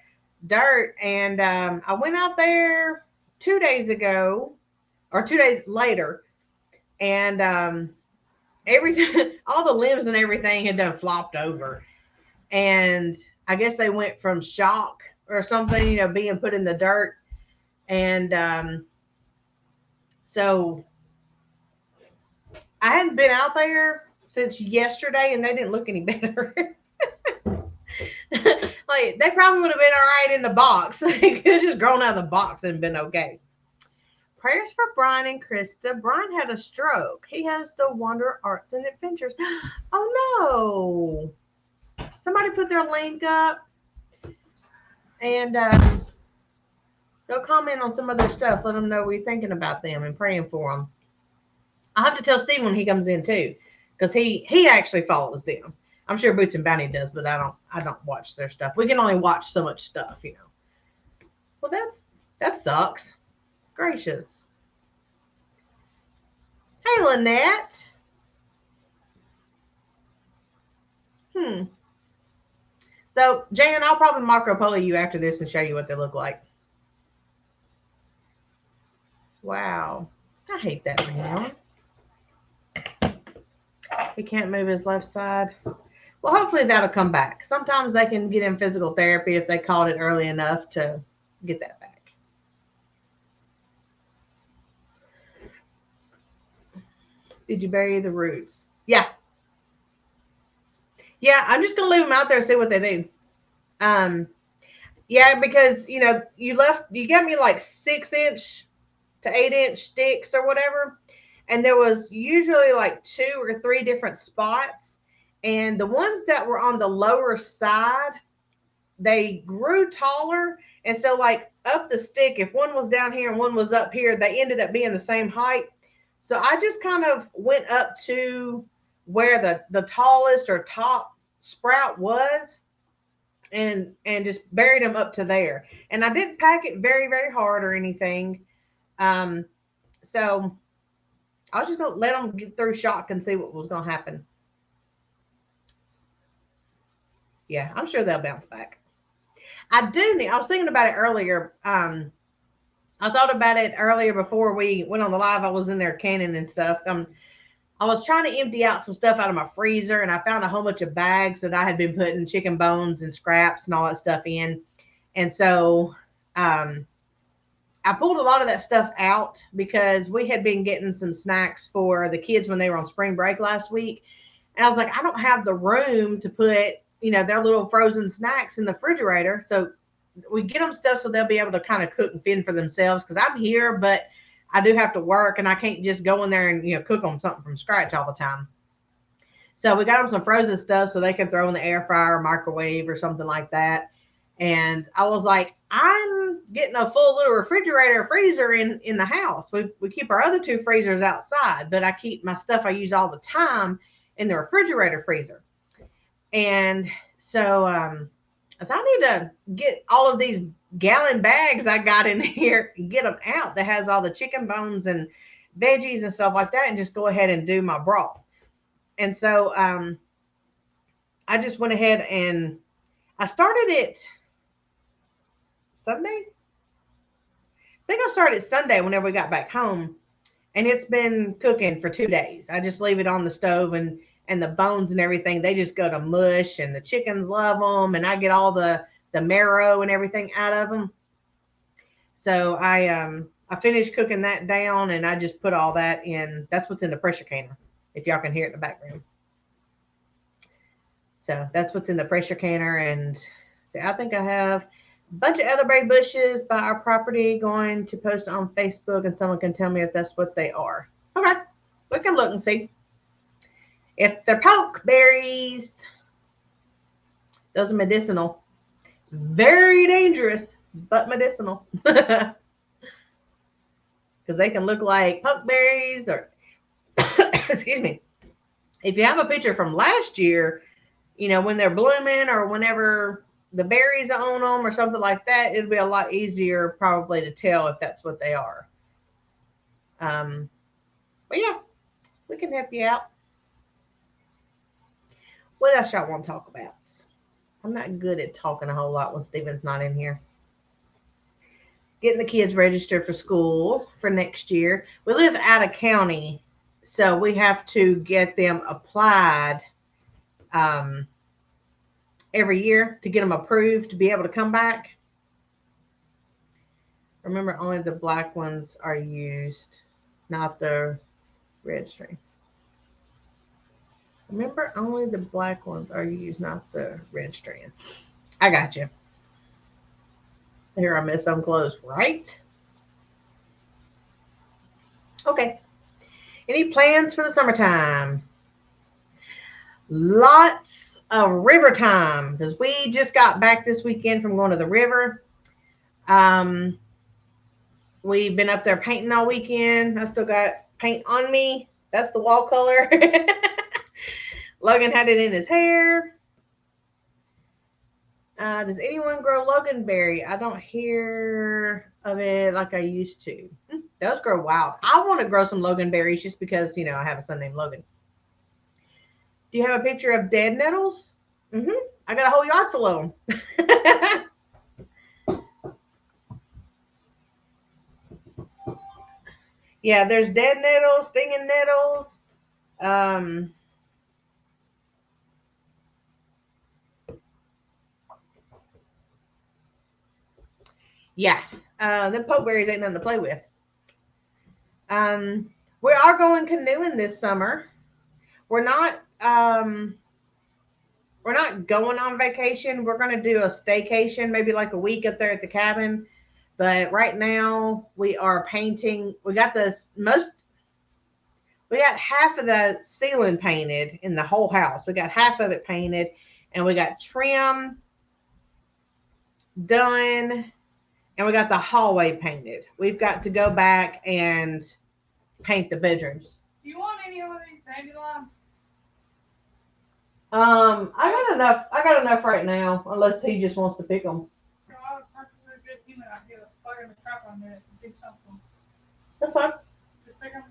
dirt. And I went out there 2 days ago or 2 days later. And everything, all the limbs and everything had done flopped over. And I guess they went from shock or something, being put in the dirt. And so I hadn't been out there since yesterday, and they didn't look any better. Like, they probably would have been all right in the box. They could have just grown out of the box and been okay. Prayers for Brian and Krista. Brian had a stroke. He has the Wander Arts and Adventures. Oh, no. Somebody put their link up. And go comment on some of their stuff. Let them know we're thinking about them and praying for them. I'll have to tell Steve when he comes in too, because he actually follows them. I'm sure Boots and Bounty does, but I don't watch their stuff. We can only watch so much stuff, Well, that sucks. Gracious. Hey, Lynette. So, Jan, I'll probably Marco Polo you after this and show you what they look like. Wow. I hate that man. He can't move his left side. Well, hopefully that'll come back. Sometimes they can get in physical therapy if they caught it early enough to get that back. Did you bury the roots? Yeah. Yeah, I'm just going to leave them out there and see what they do. Yeah, because, you got me like 6-inch to 8-inch sticks or whatever. And there was usually like 2 or 3 different spots. And the ones that were on the lower side, they grew taller. And so like up the stick, if one was down here and one was up here, they ended up being the same height. So I just kind of went up to where the tallest or top sprout was and just buried them up to there. And I didn't pack it very, very hard or anything. So I was just going to let them get through shock and see what was going to happen. Yeah, I'm sure they'll bounce back. I was thinking about it earlier. I thought about it earlier before we went on the live. I was in there canning and stuff. I was trying to empty out some stuff out of my freezer, and I found a whole bunch of bags that I had been putting chicken bones and scraps and all that stuff in. And so I pulled a lot of that stuff out because we had been getting some snacks for the kids when they were on spring break last week. And I was like, I don't have the room to put, their little frozen snacks in the refrigerator. So we get them stuff so they'll be able to kind of cook and fend for themselves, because I'm here, but I do have to work and I can't just go in there and, cook them something from scratch all the time. So we got them some frozen stuff so they can throw in the air fryer or microwave or something like that. And I was like, I'm getting a full little refrigerator freezer in the house. We keep our other 2 freezers outside, but I keep my stuff I use all the time in the refrigerator freezer. And so I need to get all of these gallon bags I got in here and get them out that has all the chicken bones and veggies and stuff like that, and just go ahead and do my broth. And so I just went ahead and I started it Sunday. I think I started Sunday whenever we got back home, and it's been cooking for 2 days. I just leave it on the stove and and the bones and everything, they just go to mush, and the chickens love them, and I get all the marrow and everything out of them. So I finished cooking that down, and I just put all that in. That's what's in the pressure canner, if y'all can hear it in the background. So that's what's in the pressure canner. And see, I think I have a bunch of elderberry bushes by our property, going to post on Facebook, and someone can tell me if that's what they are. Okay, we can look and see. If they're pokeberries, those are medicinal. Very dangerous, but medicinal. Because they can look like pokeberries or, excuse me. If you have a picture from last year, you know, when they're blooming or whenever the berries are on them or something like that, it'll be a lot easier probably to tell if that's what they are. But yeah, we can help you out. What else y'all want to talk about? I'm not good at talking a whole lot when Steven's not in here. Getting the kids registered for school for next year. We live out of county, so we have to get them applied every year to get them approved to be able to come back. Remember, only the black ones are used, not the red string. Remember, only the black ones are used, not the red strand. I got you. Here, I missed some clothes, right? Okay. Any plans for the summertime? Lots of river time, because we just got back this weekend from going to the river. We've been up there painting all weekend. I still got paint on me. That's the wall color. Logan had it in his hair. Does anyone grow loganberry? I don't hear of it like I used to. Those grow wild. I want to grow some loganberries just because, you know, I have a son named Logan. Do you have a picture of dead nettles? I got a whole yard full of them. Yeah, there's dead nettles, stinging nettles. Yeah, them pokeberries ain't nothing to play with. We are going canoeing this summer. We're not going on vacation. We're going to do a staycation, maybe like a week up there at the cabin. But right now we are painting. We got half of the ceiling painted in the whole house. We got half of it painted, and we got trim done, and we got the hallway painted. We've got to go back and paint the bedrooms. Do you want any of these dandelions? I got enough right now, unless he just wants to pick them. No, I was perfectly good human. I get a plug in the crap on there and pick something. That's fine. Just pick them.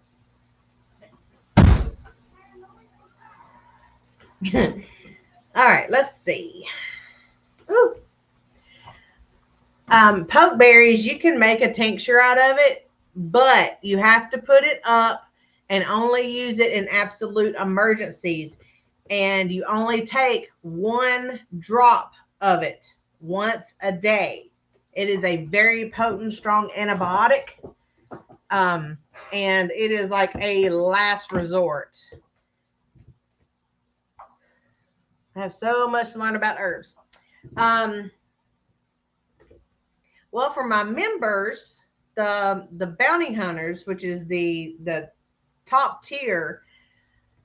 All right, let's see. Ooh. Pokeberries, you can make a tincture out of it, but you have to put it up and only use it in absolute emergencies. And you only take 1 drop of it once a day. It is a very potent, strong antibiotic. And it is like a last resort. I have so much to learn about herbs. Well, for my members, the bounty hunters, which is the top tier,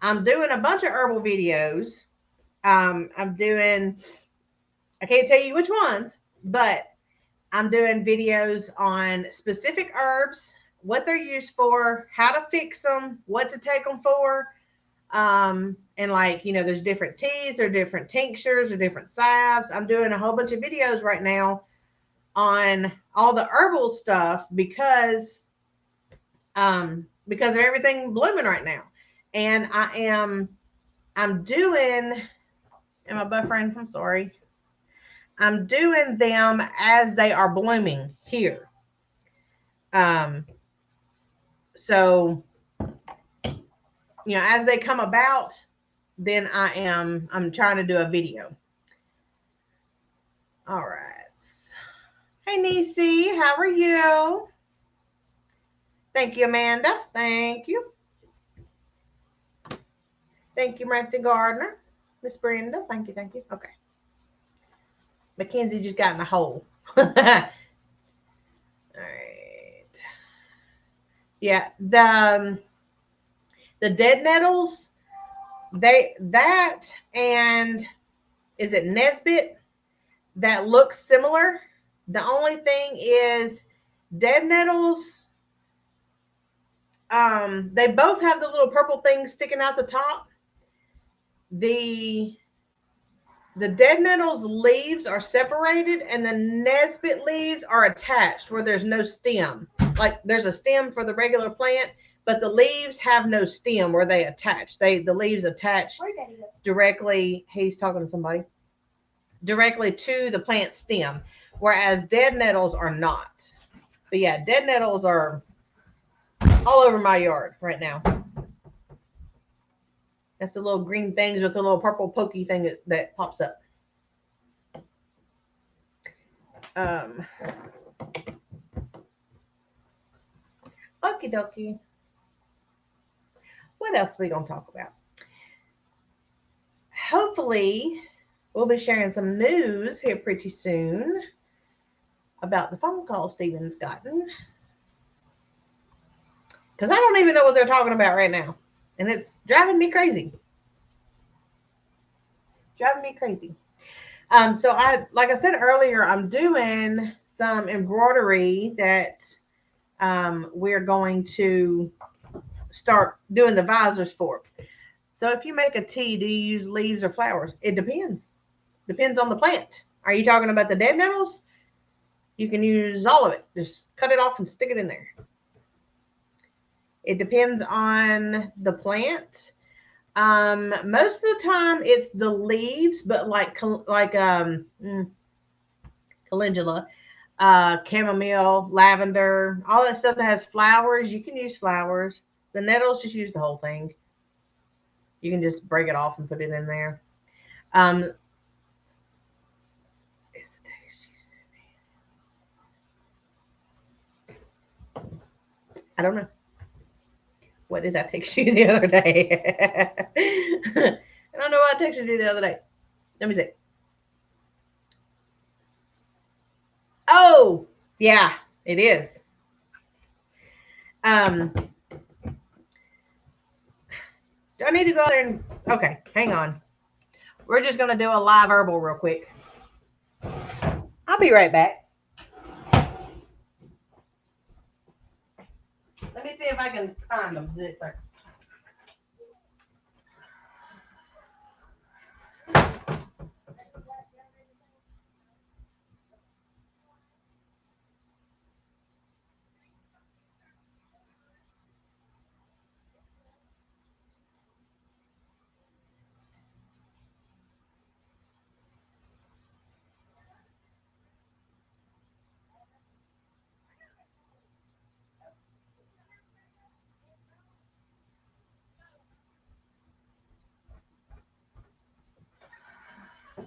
I'm doing a bunch of herbal videos. I can't tell you which ones, but I'm doing videos on specific herbs, what they're used for, how to fix them, what to take them for. And like, you know, there's different teas or different tinctures or different salves. I'm doing a whole bunch of videos right now on all the herbal stuff because of everything blooming right now. And I'm doing them as they are blooming here. So, you know, as they come about, then I'm trying to do a video. All right. Hey, Niecy, how are you? Thank you, Amanda. Thank you. Thank you, Martha Gardner. Miss Brenda, thank you, thank you. Okay. Mackenzie just got in a hole. All right. Yeah, the dead nettles, that and is it Nesbit that looks similar? The only thing is dead nettles, they both have the little purple things sticking out the top. The dead nettles leaves are separated and the Nesbit leaves are attached where there's no stem. Like there's a stem for the regular plant, but the leaves have no stem where they attach. The leaves attach directly. He's talking to somebody. Directly to the plant stem, whereas dead nettles are not. But yeah, dead nettles are all over my yard right now. That's the little green things with the little purple pokey thing that pops up. Okie dokie. What else are we going to talk about? Hopefully, we'll be sharing some news here pretty soon about the phone call Steven's gotten. Because I don't even know what they're talking about right now. And it's driving me crazy. Driving me crazy. So like I said earlier, I'm doing some embroidery that we're going to start doing the visors for. So if you make a tea, do you use leaves or flowers? It depends. Depends on the plant. Are you talking about the dead nettles? You can use all of it. Just cut it off and stick it in there. It depends on the plant. Most of the time it's the leaves, but like calendula, chamomile, lavender, all that stuff that has flowers, you can use flowers. The nettles, just use the whole thing. You can just break it off and put it in there. I don't know. What did I text you the other day? I don't know what I texted you the other day. Let me see. Oh, yeah, it is. Do I need to go there and... Okay, hang on. We're just going to do a live herbal real quick. I'll be right back. Let me see if I can find them.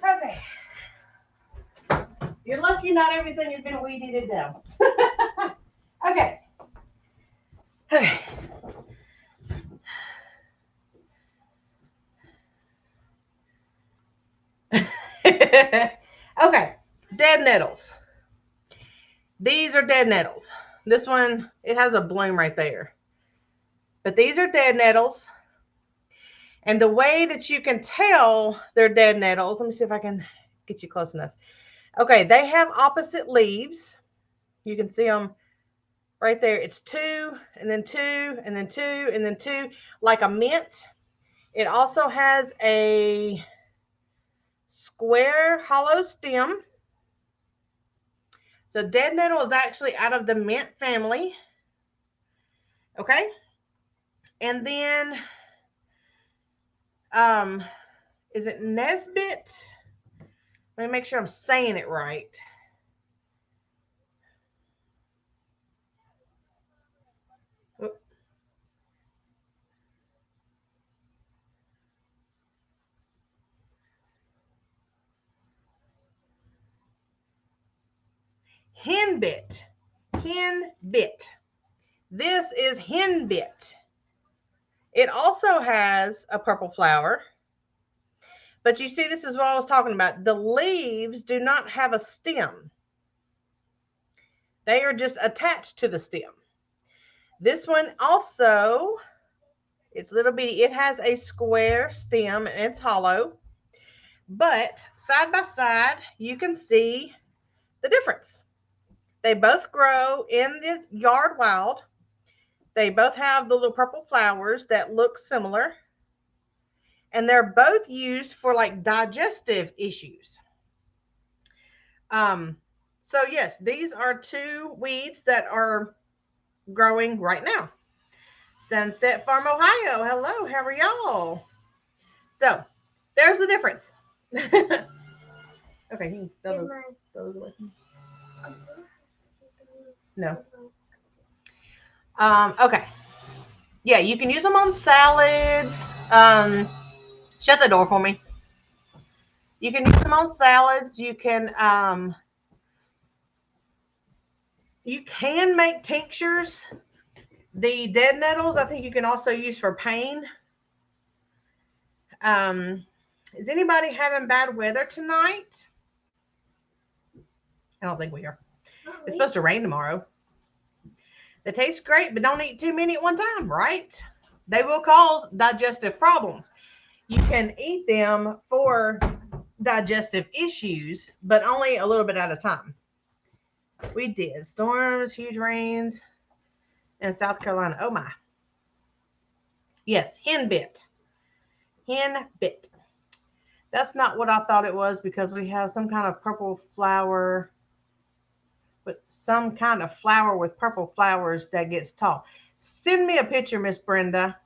Okay. You're lucky not everything has been weeded down. Okay. Okay. Okay. Dead nettles. These are dead nettles. This one, it has a bloom right there. But these are dead nettles. And the way that you can tell they're dead nettles, let me see if I can get you close enough. Okay, they have opposite leaves. You can see them right there. It's 2, and then 2, and then 2, and then 2, like a mint. It also has a square hollow stem. So dead nettle is actually out of the mint family. Okay. And then, is it Nesbit? Let me make sure I'm saying it right. Hen bit. Hen bit. This is hen bit. It also has a purple flower. But you see, this is what I was talking about. The leaves do not have a stem. They are just attached to the stem. This one also, it's little bitty. It has a square stem and it's hollow. But side by side, you can see the difference. They both grow in the yard wild. They both have the little purple flowers that look similar. And they're both used for like digestive issues. So yes, these are two weeds that are growing right now. Sunset Farm, Ohio. Hello, how are y'all? So there's the difference. Okay, those away. No. Okay. Yeah, you can use them on salads. Shut the door for me. You can use them on salads. You can make tinctures. The dead nettles, I think you can also use for pain. Is anybody having bad weather tonight? I don't think we are. It's supposed to rain tomorrow. They taste great, but don't eat too many at one time, right? They will cause digestive problems. You can eat them for digestive issues, but only a little bit at a time. We did. Storms, huge rains in South Carolina. Oh my. Yes, hen bit. Hen bit. That's not what I thought it was because we have some kind of purple flower, but some kind of flower with purple flowers that gets tall. Send me a picture, Miss Brenda.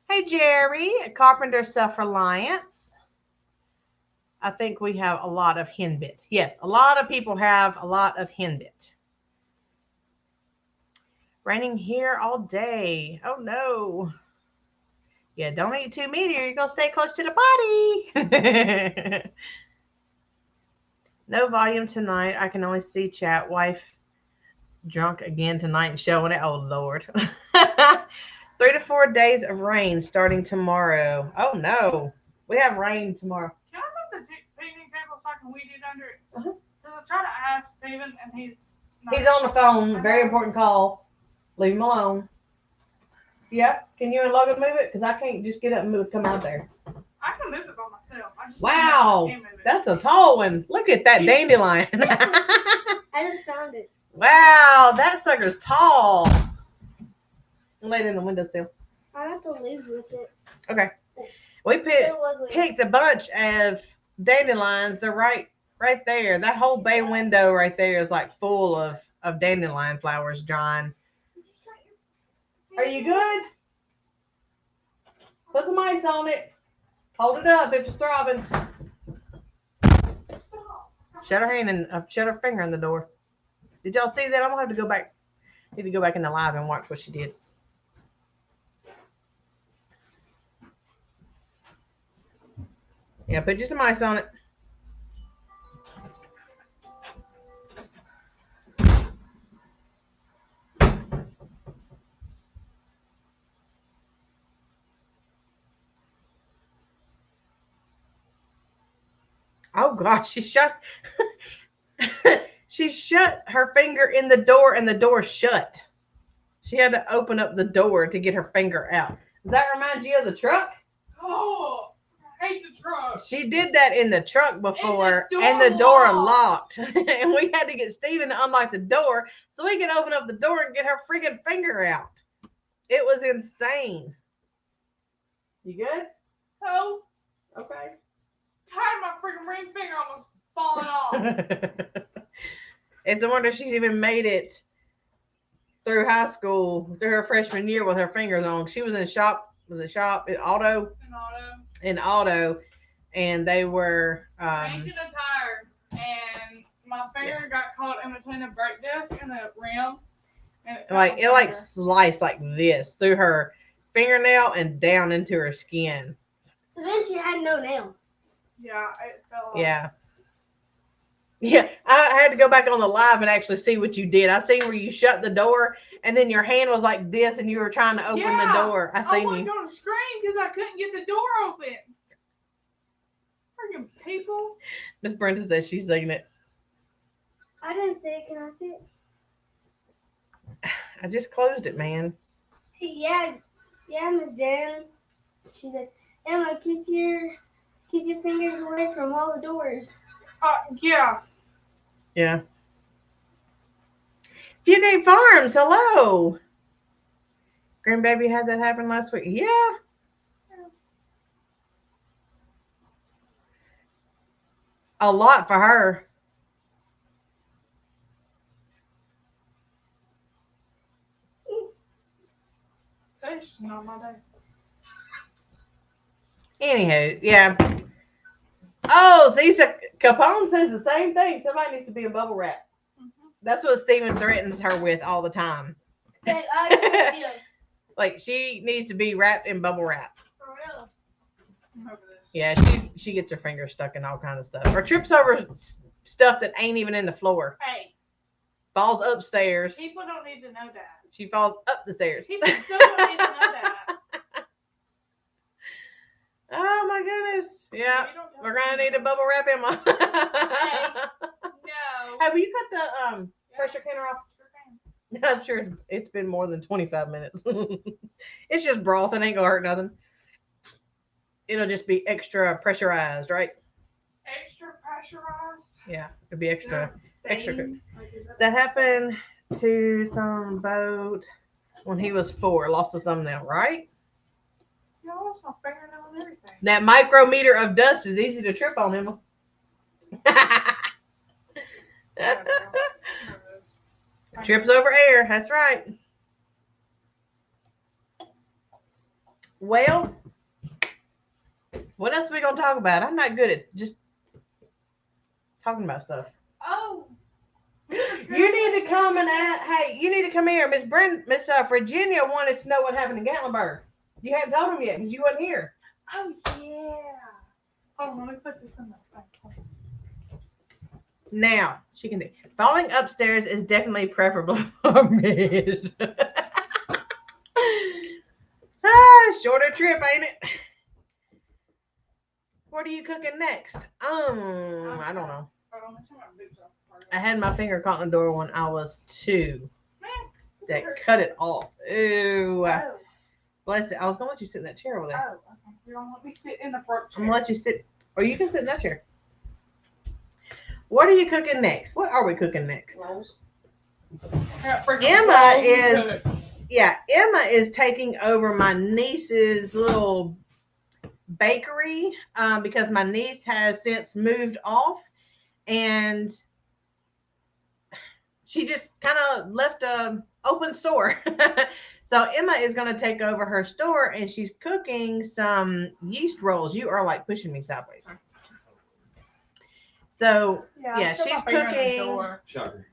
Hey, Jerry, Carpenter Self-Reliance. I think we have a lot of henbit. Yes, a lot of people have a lot of henbit. Raining here all day. Oh, no. Yeah, don't eat too many or you're going to stay close to the body. No volume tonight. I can only see chat. Wife drunk again tonight and showing it. Oh, Lord. 3 to 4 days of rain starting tomorrow. Oh, no. We have rain tomorrow. Can I move the picnic table so I can weed it under it? Because I tried to ask Steven and he's on the phone. Very important call. Leave him alone. Yeah. Can you and Logan move it? Because I can't just get up and move, come out there. I can move it by myself. Wow. That's a tall one. Look at that dandelion. I just found it. Wow. That sucker's tall. Lay it in the windowsill. I have to live with it. Okay. We picked a bunch of dandelions. They're right there. That whole bay window right there is like full of dandelion flowers, John. Are you good? Put some ice on it. Hold it up if it's throbbing. Shut her hand and shut her finger in the door. Did y'all see that? I'm gonna have to go back. Need to go back in the live and watch what she did. Yeah, put you some ice on it. Oh gosh, she shut her finger in the door and the door shut. She had to open up the door to get her finger out. Does that remind you of the truck? Oh, I hate the truck. She did that in the truck before and the door locked. And we had to get Steven to unlock the door so we could open up the door and get her freaking finger out. It was insane. You good? Oh. Okay. Tired of my freaking ring finger almost falling off. It's a wonder she's even made it through high school, through her freshman year with her fingers on. She was in shop. Was it shop? Auto. In auto. And they were changing a tire, and my finger got caught in between the brake disc and the rim. And it sliced like this through her fingernail and down into her skin. So then she had no nail. Yeah, it fell off. Yeah. Yeah, I had to go back on the live and actually see what you did. I seen where you shut the door and then your hand was like this and you were trying to open the door. I seen wasn't you. going to scream because I couldn't get the door open. Freaking people. Miss Brenda says she's seen it. I didn't see it. Can I see it? I just closed it, man. Yeah, Miss Jen. She said, Emma, keep your fingers away from all the doors. Yeah. Yeah. Fugate Farms, hello. Grandbaby had that happen last week. Yeah. A lot for her. That's just not my day. Anywho, yeah. Oh, see, so Capone says the same thing. Somebody needs to be a bubble wrap. That's what Steven threatens her with all the time. Say, I Like, she needs to be wrapped in bubble wrap. for real. Yeah, she gets her fingers stuck in all kinds of stuff. Or trips over stuff that ain't even in the floor. Hey, Falls upstairs. people don't need to know that. She falls up the stairs. People still don't need to know that. Oh my goodness. Yeah. We don't tell We're gonna them need a that. bubble wrap, Emma. No. Have you cut the pressure canner off? Sure can. I'm sure it's been more than 25 minutes. It's just broth. It ain't gonna hurt nothing. It'll just be extra pressurized, right? Extra pressurized. Yeah, it'll be extra. Extra Thing. Like, is That happened to some boat when he was 4. Lost a thumbnail, right? Yeah, I lost my fingernail and everything. That micrometer of dust is easy to trip on, Emma. Trips over air. That's right. Well, what else are we gonna talk about? I'm not good at just talking about stuff. Oh. You need to come and hey, you need to come here. Miss Virginia wanted to know what happened in Gatlinburg. You haven't told him yet because you wasn't here. Oh yeah. Hold on, let me put this in the thing. Now she can do. Falling upstairs is definitely preferable for me. Shorter trip, ain't it? What are you cooking next? I don't know. I had my finger caught in the door when I was 2. That cut it off. Ooh. Oh. Bless it. I was gonna let you sit in that chair over there. Oh, okay. You're gonna let me sit in the front chair. I'm gonna let you sit, or you can sit in that chair. What are you cooking next? What are we cooking next? Emma is taking over my niece's little bakery because my niece has since moved off, and she just kind of left a open store. So Emma is going to take over her store, and she's cooking some yeast rolls. You are like pushing me sideways. So yeah, she's cooking. Shocker.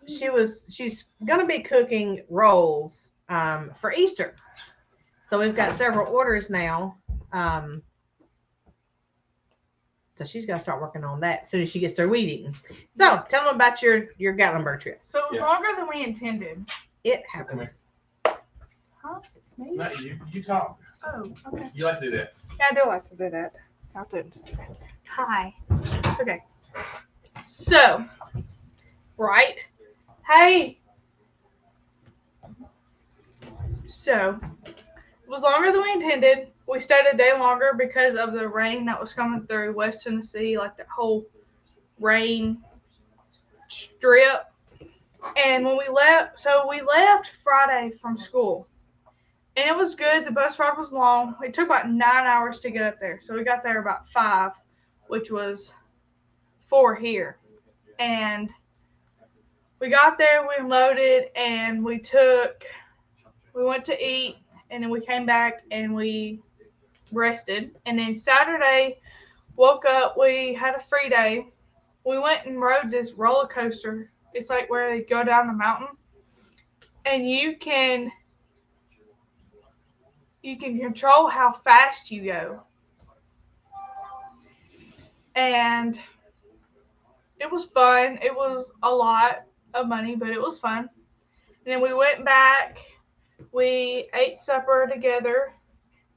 She's going to be cooking rolls for Easter. So we've got several orders now. So she's got to start working on that as soon as she gets through weed eating. So tell them about your Gatlinburg trip. So it was longer than we intended. It happens. Huh? Me? Not you. You talk. Oh, okay. You like to do that. Yeah, I do like to do that. I'll do it. Hi. Okay. So, right. Hey. So, it was longer than we intended. We stayed a day longer because of the rain that was coming through West Tennessee, like that whole rain strip. And when we left Friday from school. And it was good. The bus ride was long. It took about 9 hours to get up there. So we got there about 5, which was 4 here. And we got there, we unloaded, and we went to eat, and then we came back and we rested. And then Saturday, woke up, we had a free day. We went and rode this roller coaster. It's like where they go down the mountain. And you can control how fast you go. And it was fun. It was a lot of money, but it was fun. And then we went back. We ate supper together.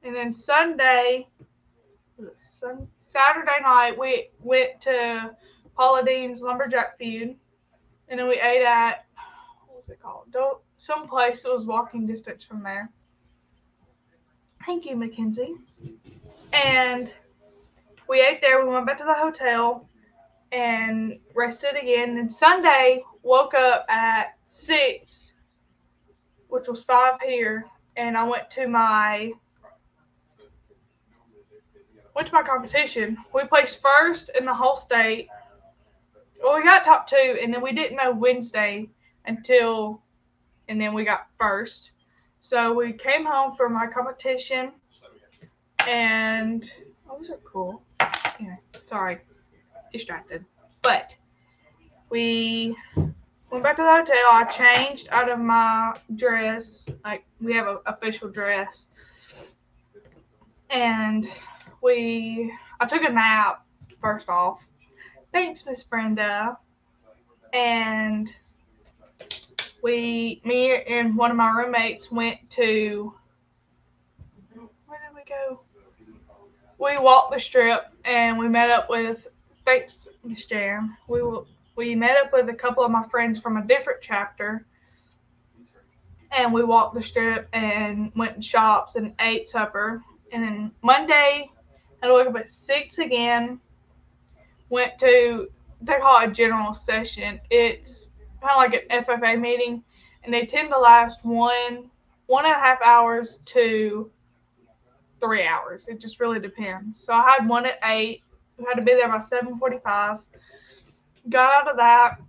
And then Saturday night, we went to Paula Dean's Lumberjack Feud. And then we ate at, what was it called? Some place that was walking distance from there. Thank you, Mackenzie. And we ate there. We went back to the hotel and rested again. And Sunday, woke up at 6, which was 5 here. And I went to my competition. We placed first in the whole state. Well, we got top 2, and then we didn't know Wednesday and then we got first. So we came home from my competition, and those are cool. Anyway, sorry, distracted. But we went back to the hotel. I changed out of my dress. Like, we have an official dress. And I took a nap, first off. Thanks, Miss Brenda. And me and one of my roommates went to, where did we go? We walked the strip and we met up with, thanks, Miss Jan. We met up with a couple of my friends from a different chapter. And we walked the strip and went in shops and ate supper. And then Monday, I had to wake up at 6 again. Went to, they call it a general session. It's kind of like an FFA meeting, and they tend to last 1.5 hours to 3 hours. It just really depends. So I had one at 8. We had to be there by 7:45. Got out of that,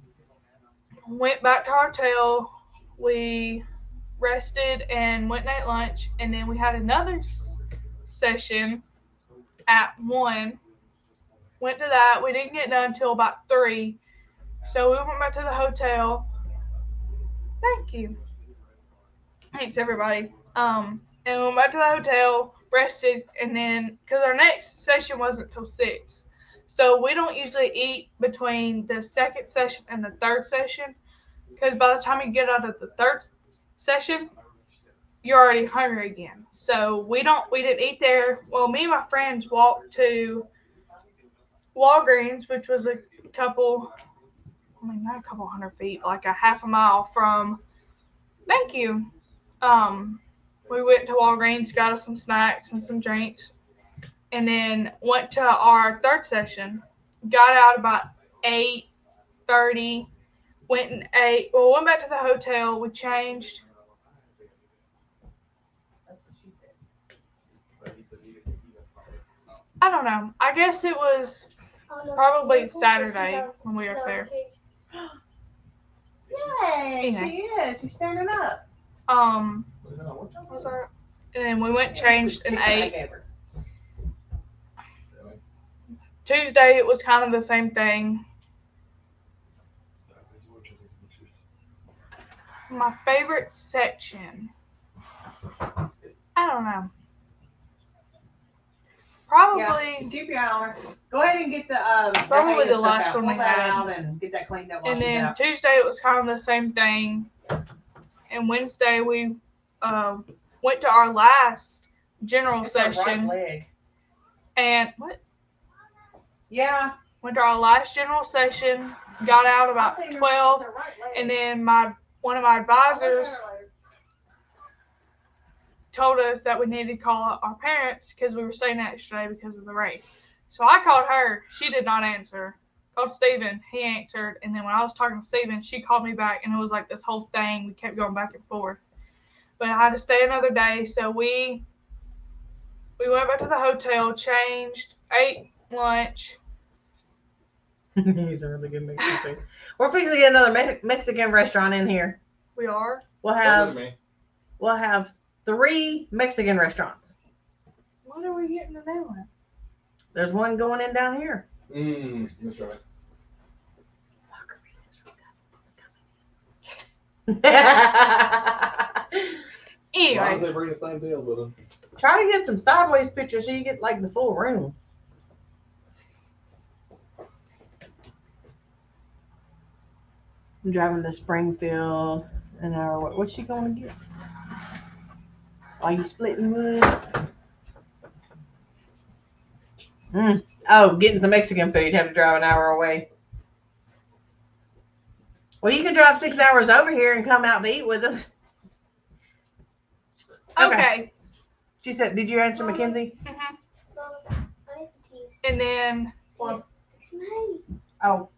went back to our hotel. We rested and went and ate lunch, and then we had another session at 1. Went to that. We didn't get done until about 3. So we went back to the hotel. Thank you. Thanks, everybody. And we went back to the hotel, rested, and then, because our next session wasn't till 6. So we don't usually eat between the second session and the third session, because by the time you get out of the third session, you're already hungry again. So we didn't eat there. Well, me and my friends walked to Walgreens, which was not a couple 100 feet, like a half a mile from, thank you. We went to Walgreens, got us some snacks and some drinks, and then went to our third session. Got out about 8:30, went back to the hotel, we changed. That's what she said. I don't know. I guess it was probably Saturday when we were up there. Yay, Yeah. she is. She's standing up. What was our, and then we went, changed, and ate. Tuesday, it was kind of the same thing. My favorite section, I don't know. Probably. Yeah, just keep your eye on her. Go ahead and get the Probably the stuff last out. one we Pull that had. out and get that cleaned up while And she's then out. Tuesday, it was kind of the same thing. And Wednesday, we went to our last general It's her session. right leg. And what? Yeah. Went to our last general session. Got out about 12. And then one of my advisors told us that we needed to call our parents because we were staying out yesterday because of the rain. So I called her. She did not answer. Called Steven. He answered. And then when I was talking to Steven, she called me back. And it was like this whole thing. We kept going back and forth. But I had to stay another day. So we went back to the hotel, changed, ate lunch. He's a really good Mexican. We're fixing to get another Mexican restaurant in here. We are. We'll have 3 Mexican restaurants. What are we getting to do? There's one going in down here. That's right. Anyway. Why don't they bring the same deal with them? Try to get some sideways pictures so you get like the full room. I'm driving to Springfield. And what's she going to get? Are you splitting wood? Oh, getting some Mexican food. Have to drive an hour away. Well, you can drive 6 hours over here and come out to eat with us. Okay. She said, did you answer Mackenzie? Mm-hmm. I need some keys. And then Oh,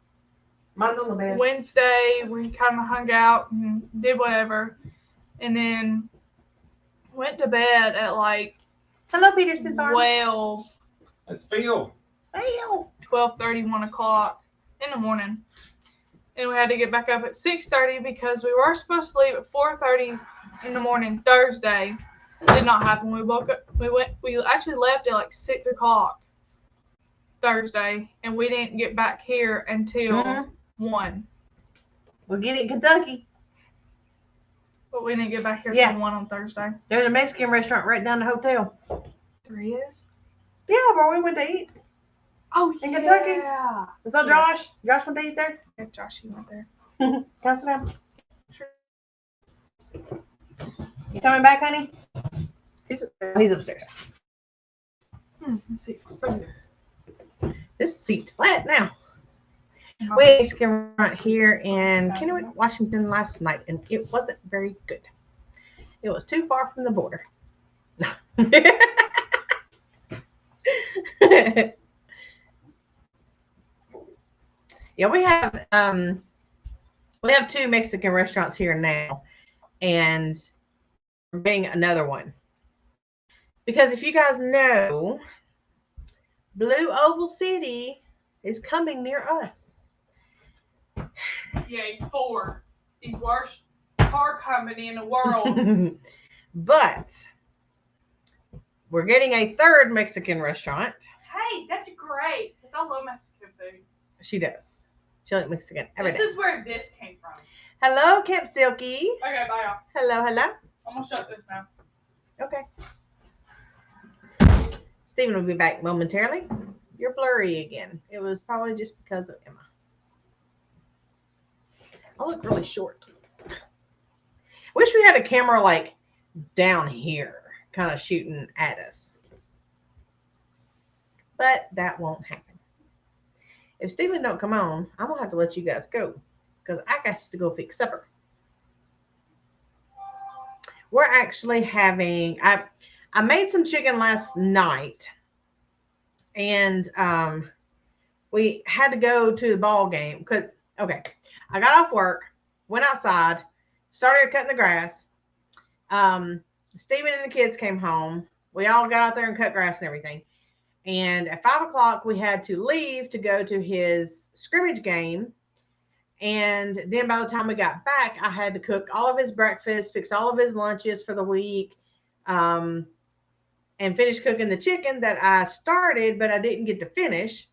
mine's on the bed. Wednesday, we kind of hung out and did whatever. And then went to bed at like Hello, Peterson Farm. 12. That's Phil. Phil. 12:30, 1 o'clock in the morning. And we had to get back up at 6:30 because we were supposed to leave at 4:30 in the morning Thursday. Did not happen. We woke up. We actually left at like 6 o'clock Thursday, and we didn't get back here until 1. We'll get it in Kentucky. But we didn't get back here Yeah. till 1 on Thursday. There's a Mexican restaurant right down the hotel. There he is. Yeah, where we went to eat. Oh, In yeah. Kentucky? So Josh went to eat there? Yeah, Josh, he went there. Can I sit down? Sure. You coming back, honey? He's upstairs. Let's see. So, This seat's flat now. We ate Mexican right here in Kennewick, Washington last night, and it wasn't very good. It was too far from the border. No. Yeah, we have 2 Mexican restaurants here now, and we're getting another one. Because if you guys know, Blue Oval City is coming near us. yeah, 4. The worst car company in the world. But we're getting a 3rd Mexican restaurant. Hey, that's great. Because I love Mexican food. She does. She likes Mexican every day. This is where this came from. Hello, Camp Silky. Okay, bye, y'all. Hello. I'm going to shut this now. Okay. Stephen will be back momentarily. You're blurry again. It was probably just because of Emma. I look really short. Wish we had a camera like down here, kind of shooting at us. But that won't happen. If Stephen don't come on, I'm going to have to let you guys go because I got to go fix supper. We're actually having, I made some chicken last night, and we had to go to the ball game. Okay, I got off work, went outside, started cutting the grass. Stephen and the kids came home. We all got out there and cut grass and everything. And at 5 o'clock, we had to leave to go to his scrimmage game. And then by the time we got back, I had to cook all of his breakfast, fix all of his lunches for the week, and finish cooking the chicken that I started, but I didn't get to finish.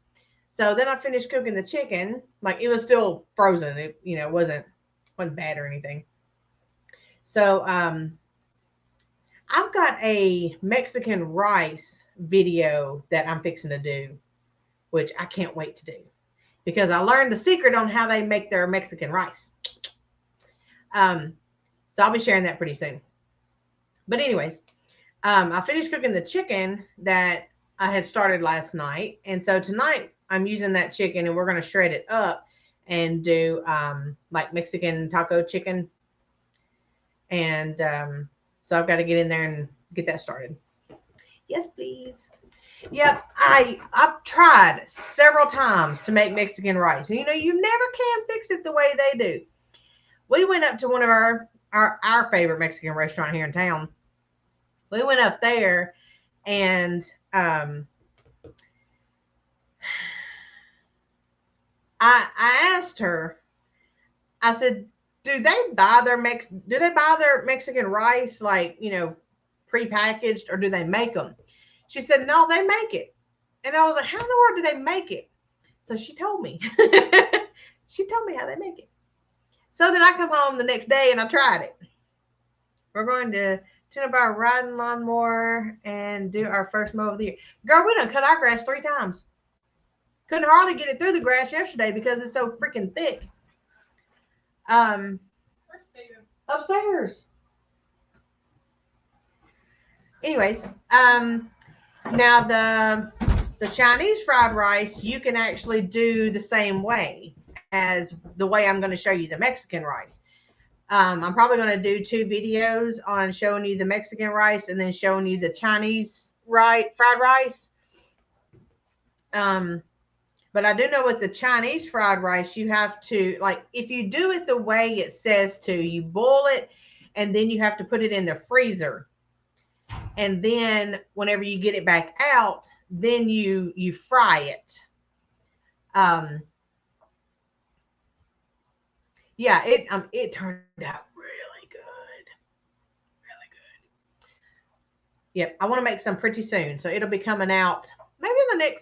So then I finished cooking the chicken. Like, it was still frozen. It, wasn't bad or anything. So I've got a Mexican rice video that I'm fixing to do, which I can't wait to do, because I learned the secret on how they make their Mexican rice. So I'll be sharing that pretty soon. But anyways, I finished cooking the chicken that I had started last night. And so tonight I'm using that chicken and we're going to shred it up and do like Mexican taco chicken. And so I've got to get in there and get that started. Yes, please. Yep, I've tried several times to make Mexican rice. And, you never can fix it the way they do. We went up to one of our favorite Mexican restaurant here in town. We went up there and I asked her, I said, do they buy their Mexican rice like, prepackaged, or do they make them? She said, no, they make it. And I was like, how in the world do they make it? So she told me. She told me how they make it. So then I come home the next day and I tried it. We're going to tune up our riding lawnmower and do our first mow of the year. Girl, we done cut our grass 3 times. Couldn't hardly get it through the grass yesterday because it's so freaking thick. Upstairs. Anyways, now the Chinese fried rice, you can actually do the same way as the way I'm going to show you the Mexican rice. I'm probably going to do 2 videos on showing you the Mexican rice and then showing you the Chinese fried rice. But I do know with the Chinese fried rice, you have to, like, if you do it the way it says to, you boil it and then you have to put it in the freezer. And then whenever you get it back out, then you fry it. Yeah, it turned out really good. Really good. Yep, I want to make some pretty soon. So it'll be coming out maybe maybe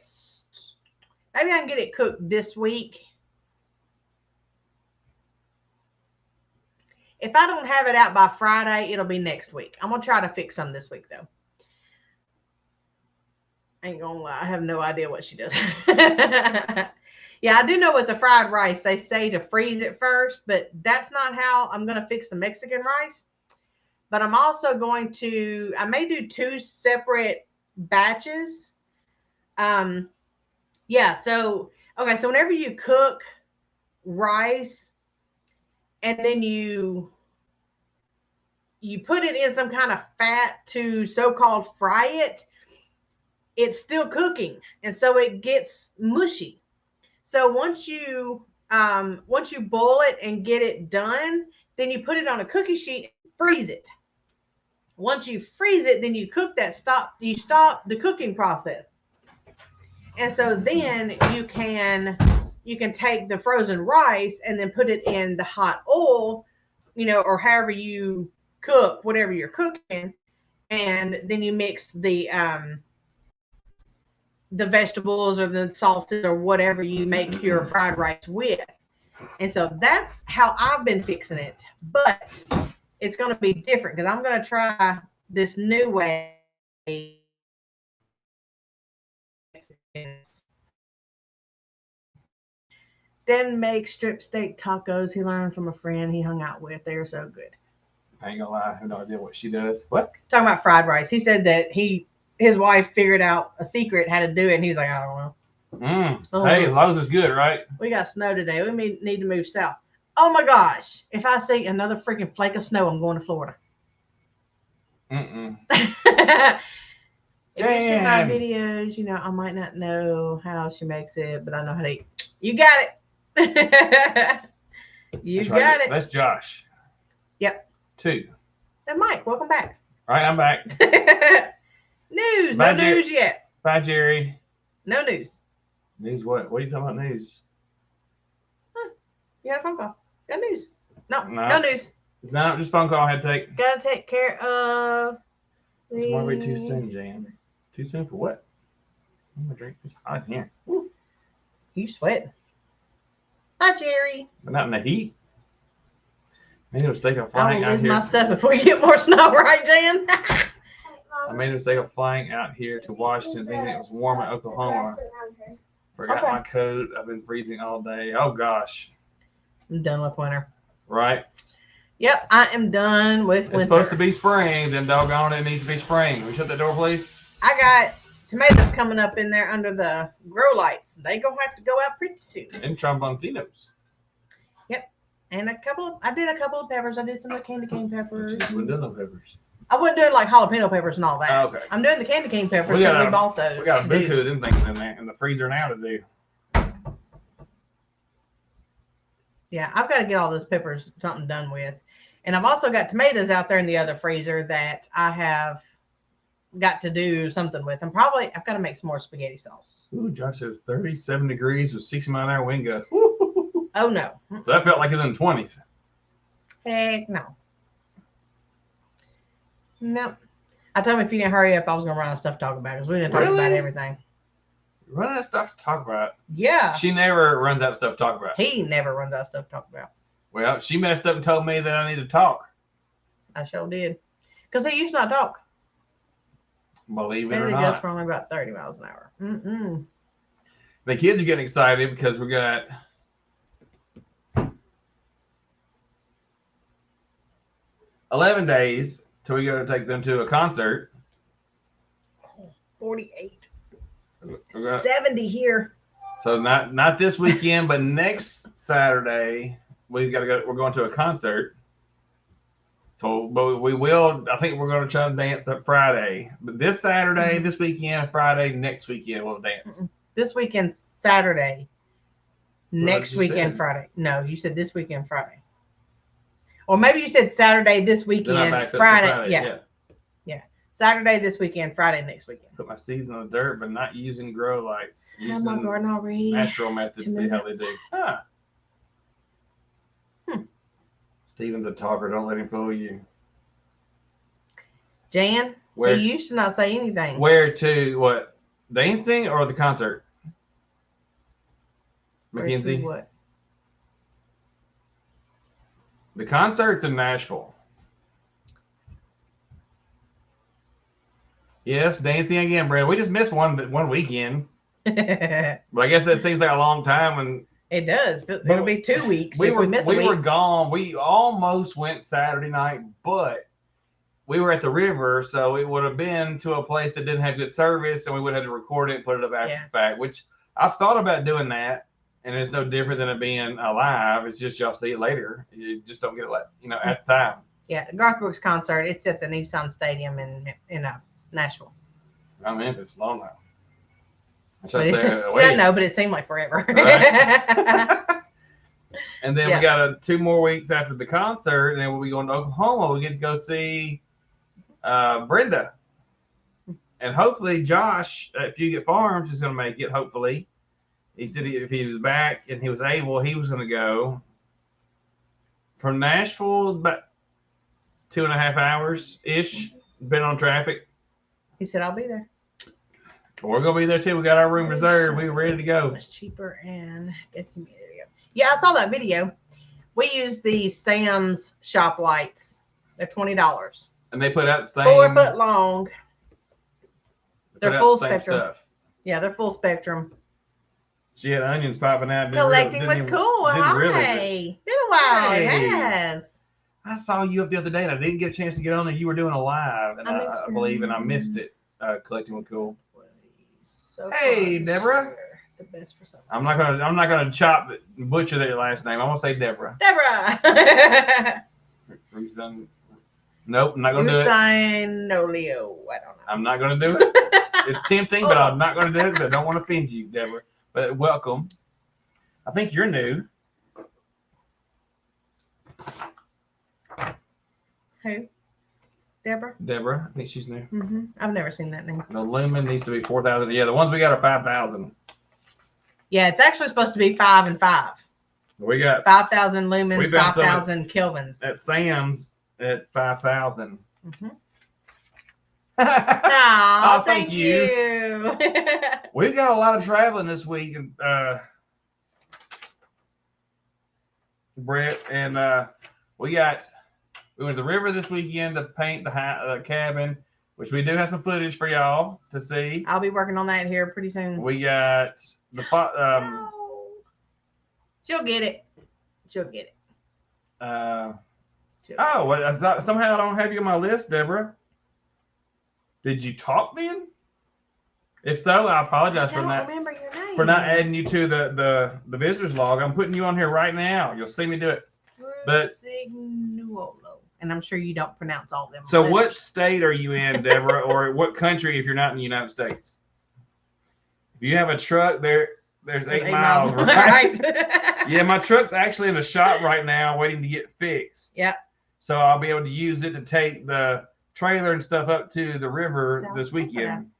I can get it cooked this week. If I don't have it out by Friday, it'll be next week. I'm going to try to fix some this week, though. I ain't going to lie. I have no idea what she does. Yeah, I do know with the fried rice, they say to freeze it first, but that's not how I'm going to fix the Mexican rice. But I'm also going to, I may do 2 separate batches. Yeah, so, okay, so whenever you cook rice and then you put it in some kind of fat to so-called fry it, it's still cooking. And so it gets mushy. So once you boil it and get it done, then you put it on a cookie sheet and freeze it. Once you freeze it, then you cook that, you stop the cooking process. And so then you can take the frozen rice and then put it in the hot oil, or however you cook, whatever you're cooking. And then you mix the vegetables or the sauces or whatever you make your fried rice with. And so that's how I've been fixing it. But it's going to be different because I'm going to try this new way. Then make strip steak tacos. He learned from a friend he hung out with. They are so good. I ain't gonna lie, I have no idea what she does. What? Talking about fried rice. He said that his wife figured out a secret how to do it, and he's like, I don't know. Hey, as long as it's good, right? We got snow today. We need to move south. Oh my gosh. If I see another freaking flake of snow, I'm going to Florida. If you see my videos, I might not know how she makes it, but I know how to eat. You got it. You got it. That's Josh. Yep. 2. And Mike, welcome back. All right, I'm back. News. No news yet. Bye, Jerry. No news. News what? What are you talking about news? Huh. You had a phone call. Got news. No news. No, just phone call I had to take. Gotta take care of It's more way too soon, Jan. Too soon for what? I'm gonna drink. It's hot in here. Ooh. You sweating. Bye, Jerry. But not in the heat. I made a mistake of flying out here. I'll lose my stuff before you get more snow, right, Jan? I made a mistake of flying out here to Washington thinking it was warm in Oklahoma. Forgot my coat. I've been freezing all day. Oh, gosh. I'm done with winter. Right? Yep, I am done with winter. It's supposed to be spring. Then doggone it needs to be spring. Will you shut that door, please? I got tomatoes coming up in there under the grow lights. They gonna have to go out pretty soon. And tromboncinos. Yep. And I did a couple of peppers. I did some of the candy cane peppers. You wouldn't do no peppers. I wasn't doing like jalapeno peppers and all that. Oh, okay. I'm doing the candy cane peppers because we bought those. We got a buku of them things in there in the freezer now to do. Yeah, I've got to get all those peppers something done with. And I've also got tomatoes out there in the other freezer that I have got to do something with. I've got to make some more spaghetti sauce. Ooh, Josh says 37 degrees with 60-mile-an-hour wind gusts. Oh, no. So that felt like it was in the 20s. Heck no. Nope. I told him if you didn't hurry up, I was going to run out of stuff to talk about because we didn't talk about everything. Run out of stuff to talk about? Yeah. She never runs out of stuff to talk about. He never runs out of stuff to talk about. Well, she messed up and told me that I need to talk. I sure did. Because he used to not talk. Believe it or He not. goes for only about 30 miles an hour. The kids are getting excited because we got 11 days till we go to take them to a concert. 48. We're gonna- 70 here. So not this weekend, but next Saturday we've got to go. We're going to a concert. So, but we will. I think we're going to try to dance that Friday. But this Saturday, this weekend, Friday, next weekend we'll dance. This weekend, Saturday. Next you weekend, said. Friday. No, you said this weekend, Friday. Or maybe you said Saturday, this Then I weekend, backed up to Friday. Yeah. Yeah. Saturday, this weekend, Friday, next weekend. Put my seeds in the dirt, but not using grow lights. I have my garden already. Natural methods. 2 See how they do. Huh. Steven's a talker. Don't let him fool you. Jan, Where he used to not say anything. where to what? Dancing or the concert? Where to Mackenzie? what? The concert's in Nashville. Yes, dancing again, Brad. We just missed one weekend. It But I guess that seems like a long time. And does, but it'll be 2 weeks we if we miss a we week. were gone. We almost went Saturday night, but we were at the river, so it would have been to a place that didn't have good service, and we would have to record it and put it up after the fact. Which I've thought about doing that, and it's no different than it being alive. It's just y'all see it later. You just don't get it, at the time. Yeah, the Garth Brooks concert. It's at the Nissan Stadium in Nashville. I'm in Memphis, long now. I But should stay I away. know, but it seemed like forever. And then we got 2 more weeks after the concert, and then we'll be going to Oklahoma. We get to go see Brenda. And hopefully Josh at Fugate Farms is going to make it, hopefully. He said if he was back and he was able, he was going to go. From Nashville, about 2.5 hours-ish, depending on traffic. He said, I'll be there. We're going to be there, too. We got our room reserved. We're ready to go. It's cheaper and gets me there. Yeah, I saw that video. We use the Sam's shop lights. They're $20. And they put out the same. 4 foot long. They put They're out full the same spectrum. stuff. Yeah, they're full spectrum. She had onions popping out. Collecting with cool. Hi. Been a while. Hey. Yes. I saw you up the other day, and I didn't get a chance to get on there. You were doing a live, and I believe, and I missed it. Collecting with cool. So Hey, fun. Deborah. The best for something. I'm not gonna butcher their last name. I'm gonna say Deborah. Deborah. Nope, I'm not gonna do it. Usinolio. I don't know. I'm not gonna do it. It's tempting, but I'm not gonna do it because I don't want to offend you, Deborah. But welcome. I think you're new. Who? Deborah? Deborah, I think she's new. Mm-hmm. I've never seen that name. The lumen needs to be 4,000. Yeah, the ones we got are 5,000. Yeah, it's actually supposed to be 5 and 5. We got 5,000 lumens, We found some 5,000 kelvins. at Sam's at 5,000. Mm-hmm. Oh, thank you. We've got a lot of traveling this week, and Brett, and we went to the river this weekend to paint the cabin, which we do have some footage for y'all to see. I'll be working on that here pretty soon. We got the She'll get it. She'll get it. Oh, well, I thought somehow I don't have you on my list, Deborah. Did you talk then? If so, I apologize I for don't that. remember your name. For not adding you to the visitors log. I'm putting you on here right now. You'll see me do it. But Signuolo. And I'm sure you don't pronounce all of them. so what state are you in, Deborah, or what country if you're not in the United States? If you have a truck, there's 8 miles, right? Yeah, my truck's actually in the shop right now waiting to get fixed. Yep. So I'll be able to use it to take the trailer and stuff up to the river this weekend.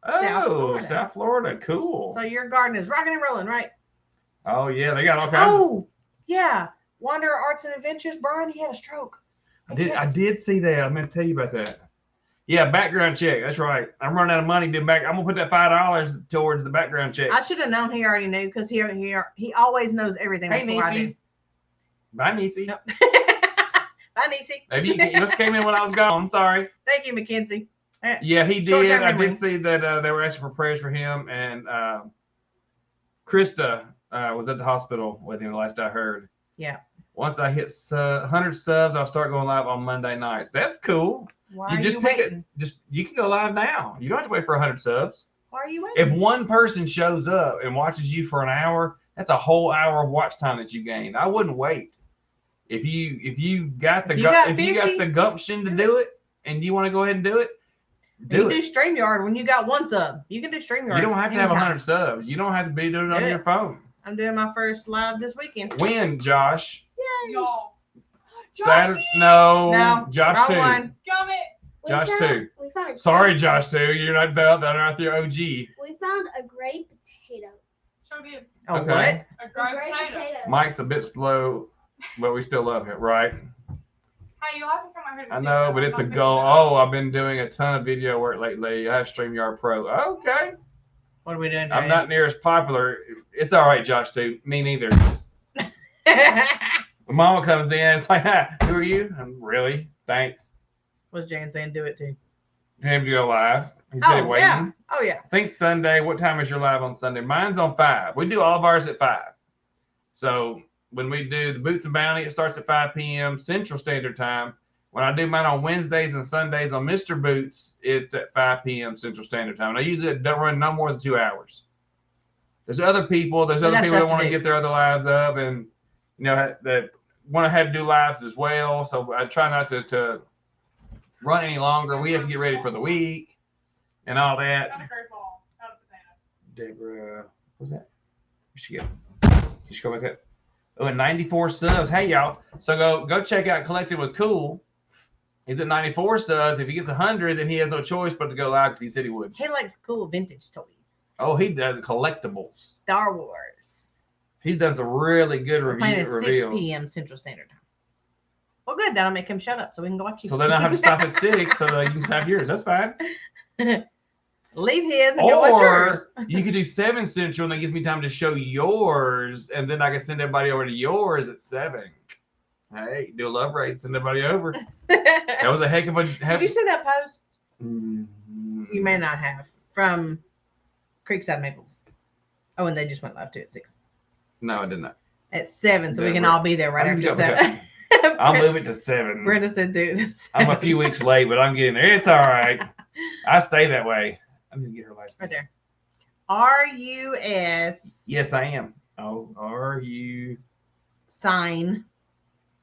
South Florida. Cool. So your garden is rocking and rolling, right? Oh, yeah, they got all kinds Oh, yeah. Wander Arts and Adventures, Brian, he had a stroke. I did see that. I meant to tell you about that. Yeah, background check. That's right. I'm running out of money doing back. I'm gonna put that $5 towards the background check. I should have known he already knew because he always knows everything. Hey, before I do. Niecy. Bye, Niecy. Nope. Bye, Niecy. Maybe you just came in when I was gone. Sorry. Thank you, Mackenzie. Yeah, he Short-term did. I memory. did see that they were asking for prayers for him, and Krista was at the hospital with him the last I heard. Yeah. Once I hit 100 subs, I'll start going live on Monday nights. That's cool. Why You are just you pick waiting? it. You can go live now. You don't have to wait for 100 subs. Why are you If waiting? one person shows up and watches you for an hour, that's a whole hour of watch time that you gained. I wouldn't wait. If you got the gumption to do it and you want to go ahead and do it, You do StreamYard when you got one sub. You can do StreamYard. You don't have to have 100 subs. You don't have to be doing it on your phone. I'm doing my first live this weekend. When, Josh? Yay. Y'all. Saturday? No. No. Josh wrong 2. one. Got it. Josh 2. We found a Sorry, Josh 2. You're not there, OG. We found a great potato. So good. Oh, Okay. what? A A great great potato. potato. Mike's a bit slow, but we still love it, right? Hey, you'll have to come out here to I see know, what but I'm it's a not goal. picking Oh, I've been doing a ton of video work lately. I have StreamYard Pro. Okay. What are we doing? I'm not near as popular. It's all right, Josh 2. Me neither. When Mama comes in, it's like, who are you? I'm really? Thanks. What's Jan saying? Do it too. Him to go live. He said Oh, waiting. yeah. Oh, yeah. I think Sunday. What time is your live on Sunday? Mine's on 5. We do all of ours at 5. So when we do the Boots and Bounty, it starts at 5 p.m. Central Standard Time. When I do mine on Wednesdays and Sundays on Mr. Boots, it's at 5 p.m. Central Standard Time. And I usually don't run no more than 2 hours. There's other people that want to get their other lives up and, you know, that want to have do lives as well. So I try not to run any longer. We have to get ready for the week and all that. Not a great ball. Not a potato. Deborah, what's that? Where'd she go? Did she go back up? Oh, and 94 subs. Hey, y'all. So go check out Collected with Cool. He's at 94 subs. If he gets 100, then he has no choice but to go live because he said he would. He likes cool vintage toys. Oh, he does collectibles. Star Wars. He's done some really good We're playing at reveals. 6 p.m. Central Standard Time. Well, good. That'll make him shut up so we can go watch you. So then I have to stop at 6 so that you can have yours. That's fine. Leave his and go watch yours. Or you could do 7 Central and that gives me time to show yours, and then I can send everybody over to yours at 7. Hey, do a love race, send everybody over. That was a heck of a. Did you see that post? Mm-hmm. You may not have. From Creekside Maples. Oh, and they just went live too at 6. No, I did not. At 7, so we can Deborah. all be there right I'm after good. 7. I'll move it to 7. Brenda said, dude. I'm a few weeks late, but I'm getting there. It's all right. I stay that way. I'm gonna get her last Right there. R-U-S. Yes, I am. Oh, are you? Sign.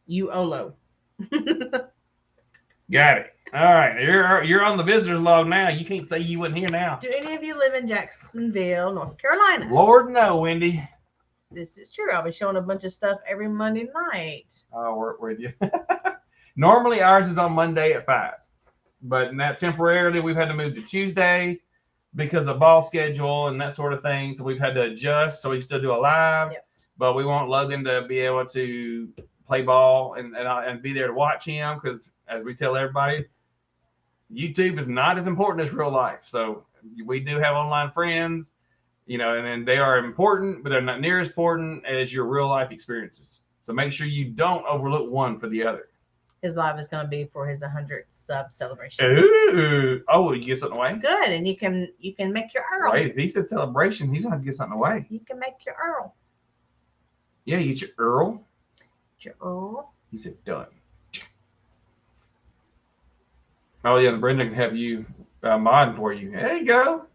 U-O-L-O. Got it. All right. You're on the visitors log now. You can't say you wasn't here now. Do any of you live in Jacksonville, North Carolina? Lord, no, Wendy. This is true. I'll be showing a bunch of stuff every Monday night. I'll work with you. Normally, ours is on Monday at 5. But now temporarily, we've had to move to Tuesday because of ball schedule and that sort of thing. So we've had to adjust. So we can still do a live. Yep. But we want Logan to be able to play ball and be there to watch him because, as we tell everybody, YouTube is not as important as real life. So we do have online friends, you know, and they are important, but they're not near as important as your real life experiences. So make sure you don't overlook one for the other. His live is going to be for his 100th sub celebration. Ooh. Oh, you get something away? Good, and you can make your Earl. Wait, if he said celebration, he's going to have to get something away. You can make your Earl. Yeah, you get your Earl. Your Earl. He said done. Oh, yeah, and Brenda can have you mod for you. There you go.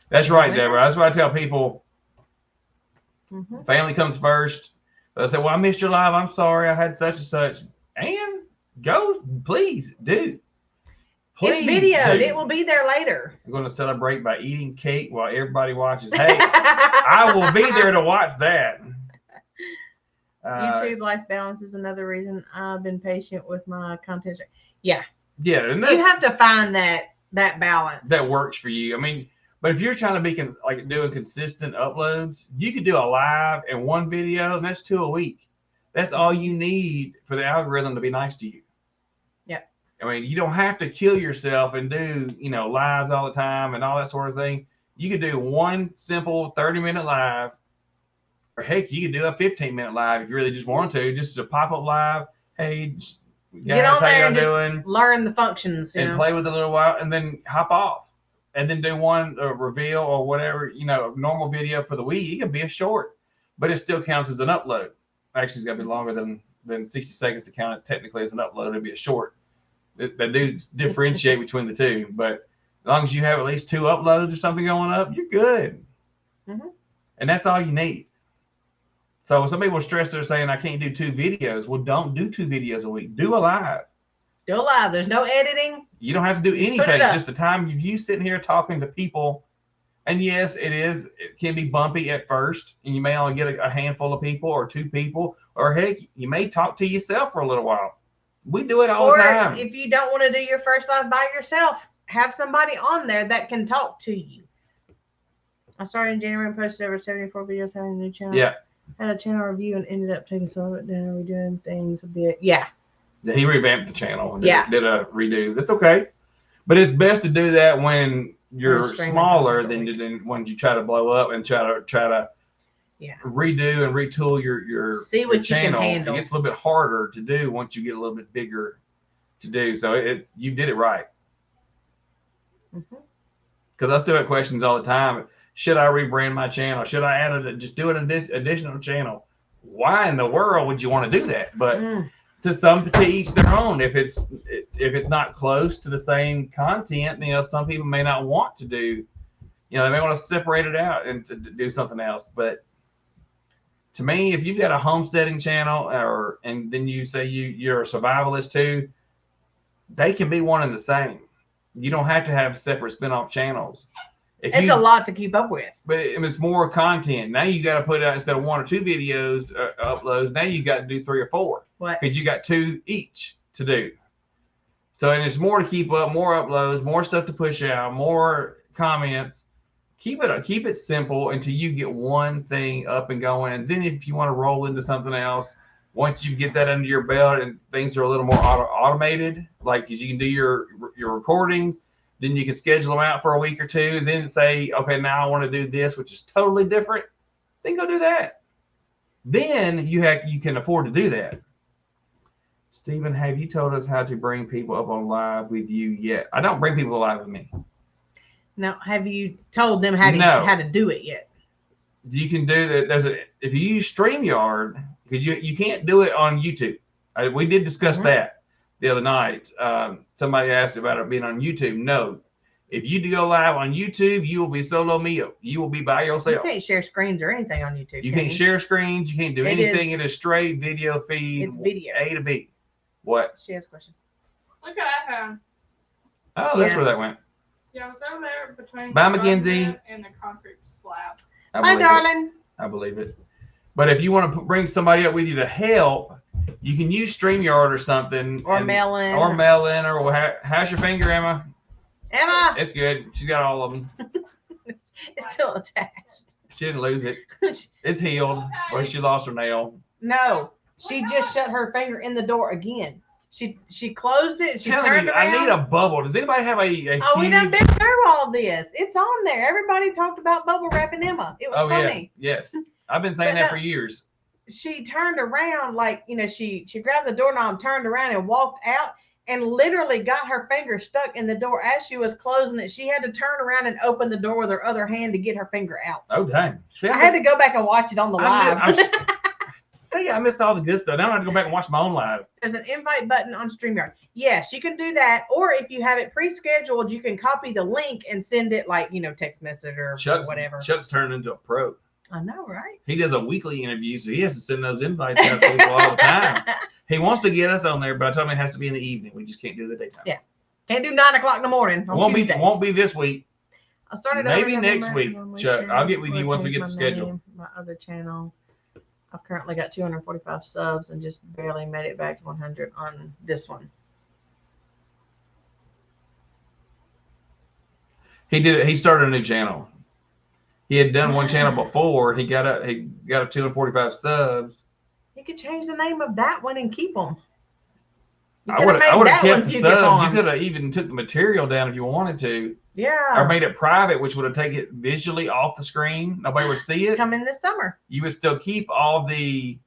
That's right, Deborah. That's what I tell people. Mm-hmm. Family comes first. They'll say, well, I missed your live. I'm sorry. I had such and such. And go, please do. It's videoed. It will be there later. I'm going to celebrate by eating cake while everybody watches. Hey, I will be there to watch that. YouTube life balance is another reason I've been patient with my content. Yeah. Yeah. And You have to find that balance. that works for you. I mean, but if you're trying to be doing consistent uploads, you could do a live and one video, and that's 2 a week. That's all you need for the algorithm to be nice to you. Yeah. I mean, you don't have to kill yourself and do, lives all the time and all that sort of thing. You could do one simple 30-minute live, or heck, you could do a 15-minute live if you really just want to, just a pop-up live. Hey, guys, get on there and doing? Learn the functions, and play with it a little while, and then hop off, and then do one reveal or whatever, normal video for the week. It can be a short, but it still counts as an upload. Actually, it's got to be longer than then 60 seconds to count it technically as an upload. It'd be a short. They do differentiate between the two, but as long as you have at least 2 uploads or something going up, you're good. Mm-hmm. And that's all you need. So some people stress, they're saying, I can't do 2 videos. Well, don't do 2 videos a week. Do a live. Do a live. There's no editing. You don't have to do anything. It's just the time of you sitting here talking to people. And yes, it can be bumpy at first, and you may only get a handful of people or 2 people, or heck, you may talk to yourself for a little while. We do it all the time. Or if you don't want to do your first live by yourself, have somebody on there that can talk to you. I started in January and posted over 74 videos having a new channel. Yeah. Had a channel review and ended up taking some of it down, redoing things a bit. Yeah. He revamped the channel. Did a redo. That's okay. But it's best to do that when you're smaller than when you try to blow up and try to redo and retool your see what channel. You can handle. It gets a little bit harder to do once you get a little bit bigger to do. So you did it right. Because I still have questions all the time. Should I rebrand my channel? Should I just do an additional channel? Why in the world would you want to do that? But to each their own. If it's not close to the same content, some people may not want to do. They may want to separate it out and to do something else. But to me, if you've got a homesteading channel, and then you say you're a survivalist too, they can be one and the same. You don't have to have separate spinoff channels. It's a lot to keep up with. But it's more content. Now you got to put out, instead of 1 or 2 videos uploads, now you got to do 3 or 4. What? Because you got 2 each to do. So, and it's more to keep up, more uploads, more stuff to push out, more comments. Keep it simple until you get one thing up and going. And then if you want to roll into something else, once you get that under your belt and things are a little more automated, like you can do your recordings, then you can schedule them out for a week or 2, and then say, okay, now I want to do this, which is totally different. Then go do that. Then you can afford to do that. Stephen, have you told us how to bring people up on live with you yet? I don't bring people live with me. Now, have you told them how to do it yet? You can do that. If you use StreamYard, because you can't do it on YouTube. We did discuss that the other night. Somebody asked about it being on YouTube. No. If you go live on YouTube, you will be solo mio. You will be by yourself. You can't share screens or anything on YouTube. You can't share screens. You can't do anything. It is straight video feed. It's video. A to B. What? She has a question. Look at iPhone. Oh, that's where that went. Yeah, it was over there between Bye, Mackenzie. And the concrete slab. Bye, darling. I believe it. But if you want to bring somebody up with you to help, you can use StreamYard or something. Or Melon. Or how's your finger, Emma? Emma! It's good. She's got all of them. It's still attached. She didn't lose it. It's healed. Okay. Or she lost her nail. No. She just shut her finger in the door again. She closed it. She turned around. I need a bubble. Does anybody have a we done been through all this. It's on there. Everybody talked about bubble wrapping Emma. It was funny. Yes. I've been saying that for years. She turned around she grabbed the doorknob, turned around and walked out and literally got her finger stuck in the door as she was closing it. She had to turn around and open the door with her other hand to get her finger out. Oh, dang. I had to go back and watch it on the live. See, I missed all the good stuff. Now I have to go back and watch my own live. There's an invite button on StreamYard. Yes, you can do that. Or if you have it pre-scheduled, you can copy the link and send it text message or whatever. Chuck's turned into a pro. I know, right? He does a weekly interview, so he has to send those invites out to people all the time. He wants to get us on there, but I told him it has to be in the evening. We just can't do the daytime. Yeah. Can't do 9 o'clock in the morning on Tuesdays. Won't be this week. I started maybe next week, Chuck. I'll get with you once we get the schedule. My other channel. I've currently got 245 subs and just barely made it back to 100 on this one. He started a new channel. He had done one channel before. He got up 245 subs. You could change the name of that one and keep them. I would have kept the subs. You could have even took the material down if you wanted to. Yeah. Or made it private, which would have taken it visually off the screen. Nobody would see it. Come in this summer. You would still keep all the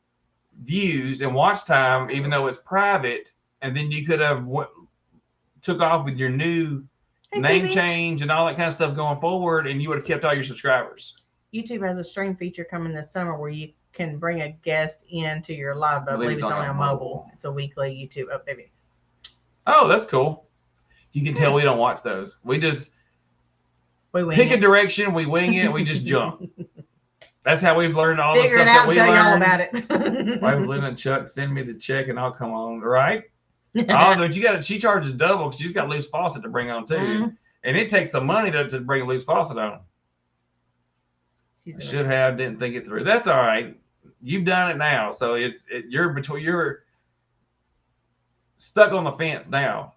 views and watch time, even though it's private. And then you could have took off with your new name change and all that kind of stuff going forward, and you would have kept all your subscribers. YouTube has a stream feature coming this summer where you can bring a guest into your live, but I believe it's only on mobile. It's a weekly YouTube baby. Oh, that's cool. You can tell we don't watch those. We just pick a direction, we wing it, we just jump. That's how we've learned all the stuff that we learned. Figure it out and tell you all about it. Why would Lynn and Chuck send me the check and I'll come on, right? But she charges double because she's got a loose faucet to bring on too. Mm-hmm. And it takes some money to bring a loose faucet on. Should have, didn't think it through. That's all right. You've done it now, so you're stuck on the fence now.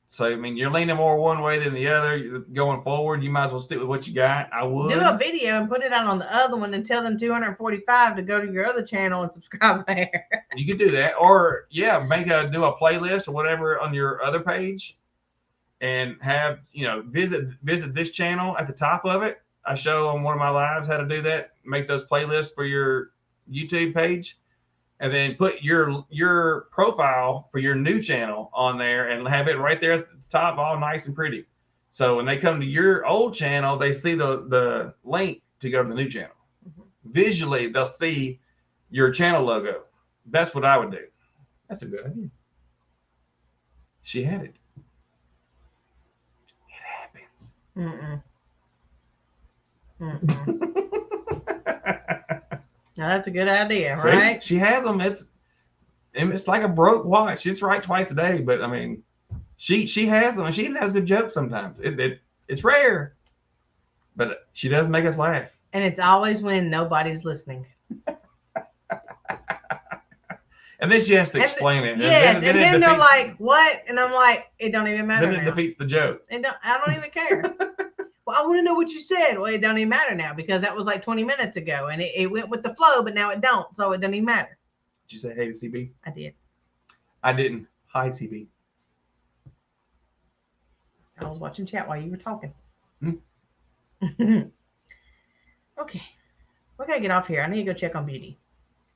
So I mean, you're leaning more one way than the other. Going forward, you might as well stick with what you got. I would do a video and put it out on the other one, and tell them 245 to go to your other channel and subscribe there. You could do that, or do a playlist or whatever on your other page, and have visit this channel at the top of it. I show on one of my lives how to do that. Make those playlists for your YouTube page, and then put your profile for your new channel on there, and have it right there at the top, all nice and pretty. So when they come to your old channel, they see the link to go to the new channel. Mm-hmm. Visually, they'll see your channel logo. That's what I would do. That's a good idea. She had it. It happens. Mm-mm. Now that's a good idea, right? She has them. It's like a broke watch. It's right twice a day, but I mean, she has them, and she has good jokes sometimes. It's rare, but she does make us laugh. And it's always when nobody's listening. And then she has to explain it. Yes, and then they're like, "What?" And I'm like, "It don't even matter." Then it defeats the joke. I don't even care. Well, I want to know what you said. Well, it don't even matter now because that was like 20 minutes ago, and it went with the flow, but now it don't, so it doesn't even matter. Did you say hey to CB? I did. I didn't. Hi, CB. I was watching chat while you were talking. Okay. We got to get off here. I need to go check on Beauty.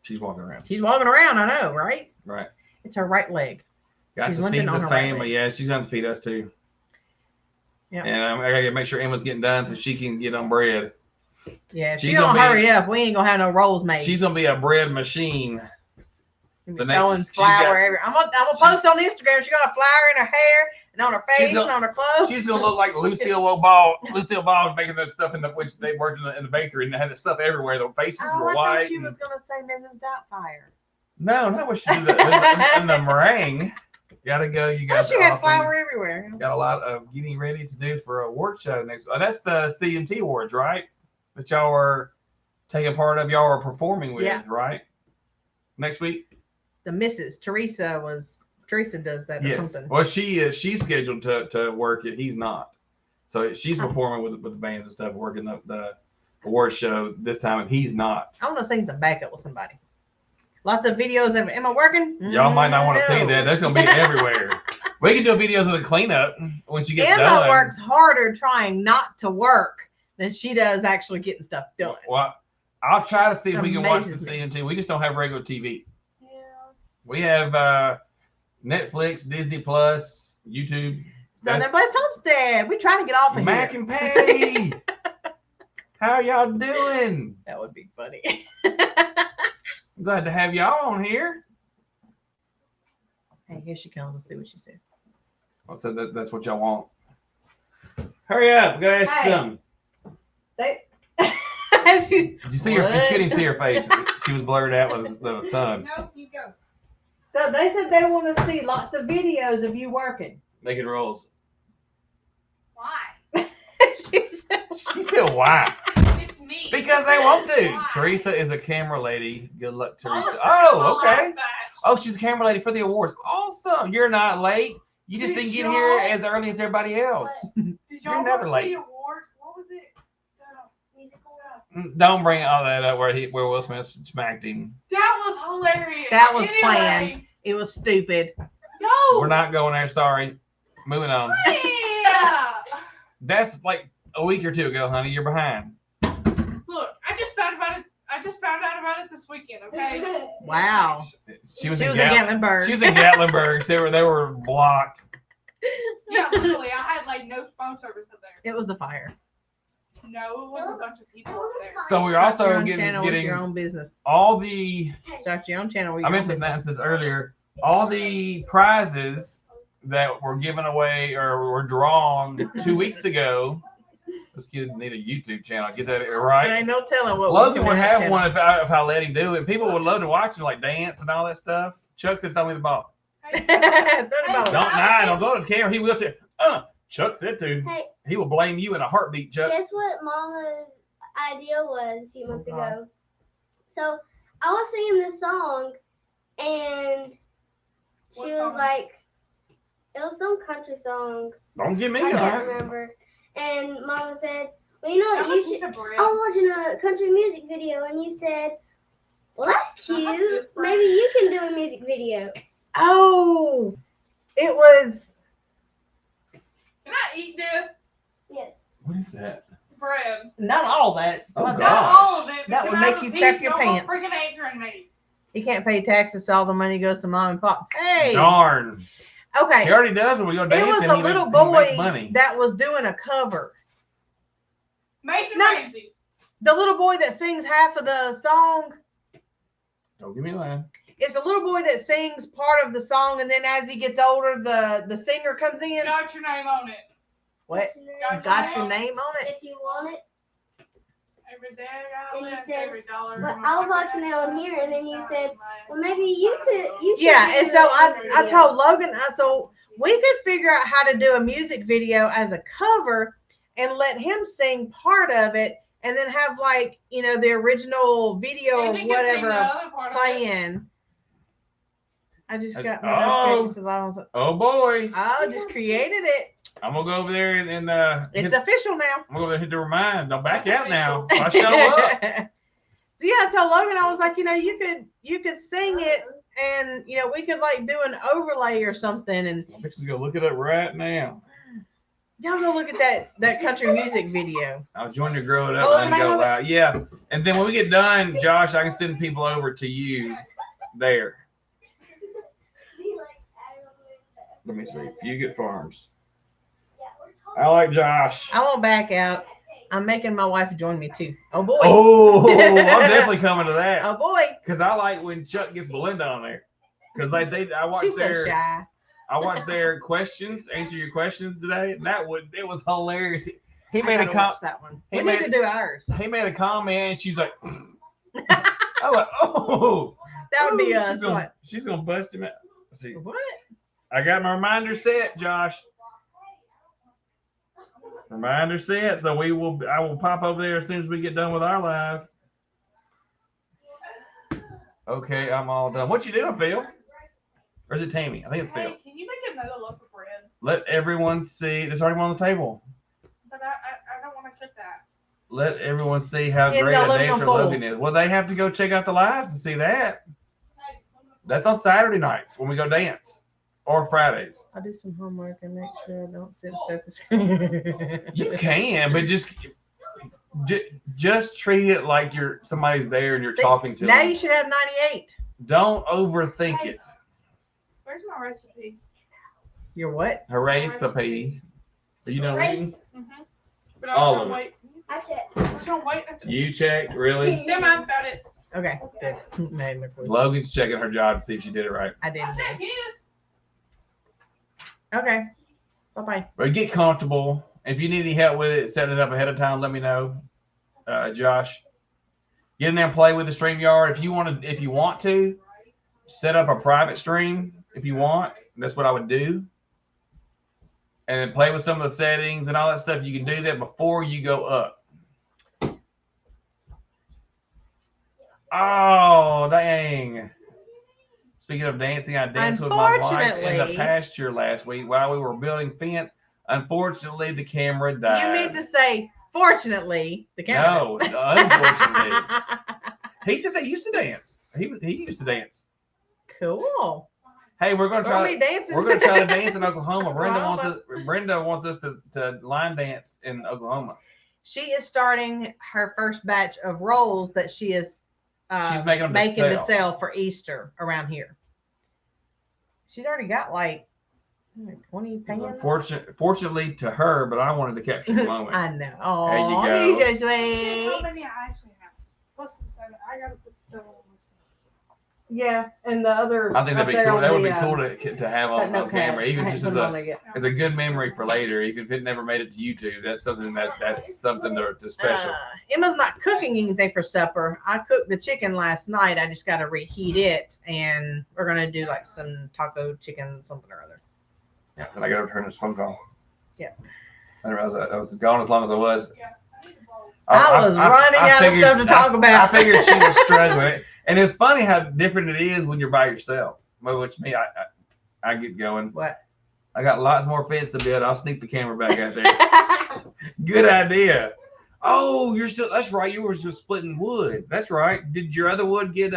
She's walking around. I know, right? Right. It's her right leg. She's limping on her family. Right leg. Yeah, she's going to feed us too. Yeah. And I got to make sure Emma's getting done so she can get on bread. Yeah, she's going to hurry up. We ain't going to have no rolls made. She's going to be a bread machine. Throwing flour everywhere. I'm gonna post on Instagram. She's got flour in her hair and on her face and on her clothes. She's gonna look like Lucille Ball. Lucille Ball was making that stuff which they worked in the bakery and they had the stuff everywhere. The faces were white. I thought she was gonna say Mrs. Doubtfire. No, not what she did in the meringue. Gotta go. You guys. She had flour everywhere. Got a lot of getting ready to do for a award show next. That's the CMT awards, right? That y'all are taking part of. Y'all are performing with, right? Next week. The Mrs. Teresa does that or something. Well, she's scheduled to work it. He's not. So she's performing with the bands and stuff, working the award show this time, and he's not. I want to sing some backup with somebody. Lots of videos of, am I working? Y'all might not want to see that. That's going to be everywhere. We can do videos of the cleanup when she gets done. Emma works harder trying not to work than she does actually getting stuff done. Well, I'll try to see if we can watch the CMT. We just don't have regular TV. We have Netflix, Disney Plus, YouTube. Southern Blessed Homestead. We trying to get off of here. Mac and Patty. How are y'all doing? That would be funny. I'm glad to have y'all on here. Hey, here she comes. Let's see what she says. I said that's what y'all want. Hurry up. We got to ask you something. Did you see her? You couldn't see her face. She was blurred out with the sun. Nope, you go. So they said they want to see lots of videos of you working. Making rolls. Why? She said why? It's me. Because they want to. Why? Teresa is a camera lady. Good luck, Teresa. Oh, okay. Oh, she's a camera lady for the awards. Awesome. You're not late. You just didn't get here as early as everybody else. Did y'all never late. Awards? What was it? Don't bring all that up where Will Smith smacked him. That was hilarious. That was planned. It was stupid. No. We're not going there. Sorry. Moving on. Yeah. That's like a week or two ago, honey. You're behind. Look, I just found out about it this weekend. Okay. Wow. She was in Gatlinburg. She was in Gatlinburg. They were blocked. Yeah, literally. I had like no phone service up there. It was the fire. No, it was a bunch of people up there. So we're Start your also own getting channel with your own business. all the. Start your own channel with I your meant own to announce business. this earlier. All the prizes that were given away or were drawn 2 weeks ago. This kid need a YouTube channel. Get that right. Ain't no telling what Logan we would can have channel. one if I let him do it. People would love to watch him like dance and all that stuff. Chuck said, "Throw me the ball." Throw the ball. Don't lie. Don't go to the camera. He will say, Chuck said to. Hey, He will blame you in a heartbeat, Chuck. guess what Mama's idea was a few months ago? So I was singing this song, and she What was song? like, it was some country song. Don't give me I a can't heart. remember. And Mama said, well, you know Have what, a piece of bread. I was watching a country music video, and you said, well, that's I have cute. this bread. Maybe you can do a music video. Oh, it was. Can I eat this Yes. What is that? bread? Not all that. Oh, My God. Not gosh. all of it. That Can would I make have a you piece? crap your No more pants. freaking answering me. He can't pay taxes, so all the money goes to mom and pop. Hey. Darn. He Okay. already does when we go It dancing. was a little he boy makes money. that was doing a cover. Mason No. Ramsey. The little boy that sings half of the song. Don't give me a line. It's a little boy that sings part of the song, and then as he gets older, the singer comes in. Got your name on it. What? Got your name on it? If you want it. Every day I And you live, said- every dollar. but in my I was pocket, watching it that's on here, and then you something said, my- well, maybe you should Yeah, do and a so I video. told Logan, so we could figure out how to do a music video as a cover and let him sing part of it, and then have like, you know, the original video And or he can sing the whatever other part of it. playing. I just got my Oh. notification because I was, Oh, boy. I just created it. I'm going to go over there and It's official now. I'm going to go hit the remind. Don't back It's out now. official. If I show up. So yeah, I told Logan, I was like, you know, you could sing it, and you know, we could like do an overlay or something, and I'm fixing to go look it up right now. y'all go look at that country music video. I was joining to grow it up Oh, and then go man. loud. Yeah. And then when we get done, Josh, I can send people over to you there. Let me see. Fugate Farms. I like Josh. I won't back out. I'm making my wife join me too. Oh boy. Oh, I'm definitely coming to that. Oh boy. Because I like when Chuck gets Belinda on there. Because I watched She's so shy. I watched their questions, answer your questions today. And it was hilarious. He I made a gotta comment. watch that one. he We made- need to do ours. He made a comment and she's like, I was like, oh. That would be Ooh, us. What? She's gonna bust him out. Let's see. What? I got my reminder set, Josh. Reminder set. So I will pop over there as soon as we get done with our live. Okay, I'm all done. What you doing, Phil? Or is it Tammy? I think it's Phil. Hey, can you make another loaf of bread? Let everyone see. There's already one on the table. But I don't want to cook that. Let everyone see how In great the a living dancer room. Logan is. Well, they have to go check out the lives to see that. That's on Saturday nights when we go dance. Or Fridays. I'll do some homework and make sure I don't sit surface screen. You can, but just treat it like somebody's there and you're talking to Now them. you should have 98. Don't overthink it. Where's my recipes? You're what? Recipe. Are you done reading? Mm-hmm. But All I was of gonna it. wait. I checked. I was gonna wait. You checked, really? Never mind about it. Okay, good. Made me quit. Logan's checking her job to see if she did it right. I didn't I'll take know. his. Okay. Bye-bye. But get comfortable. If you need any help with it, setting it up ahead of time, let me know. Josh. Get in there and play with the StreamYard. If you want to, set up a private stream if you want. That's what I would do. And then play with some of the settings and all that stuff. You can do that before you go up. Oh, dang. Speaking of dancing, I danced with my wife in the pasture last week while we were building fence. Unfortunately, the camera died. You mean to say, fortunately, the camera. No, unfortunately. He said they used to dance. He used to dance. Cool. Hey, we're gonna We'll try. be dancing. We're gonna try to dance in Oklahoma. Oklahoma. Brenda wants us to line dance in Oklahoma. She is starting her first batch of rolls that she is She's making them to sell for Easter around here. She's already got like Like 20 pans. Fortunately to her, but I wanted to capture the moment. I know. There Oh, you go. you just How wait. many I actually have? Plus the 7. I gotta put the 7 on myself. Yeah, and the other. I think that'd be cool. That would be cool to have on notepad. camera, even I just hadn't as put it on there yet. a good memory for later. Even if it never made it to YouTube, that's something to special. Emma's not cooking anything for supper. I cooked the chicken last night. I just got to reheat it, and we're gonna do like some taco chicken something or other. Yeah, and I got to return this phone call. Yeah. I didn't realize I was gone as long as I was. I was running out of stuff to talk about. I figured she was struggling. And it's funny how different it is when you're by yourself. Well, which me, I get going. What? I got lots more fence to build. I'll sneak the camera back out there. Good idea. Oh, you're still. That's right. You were just splitting wood. That's right. Did your other wood get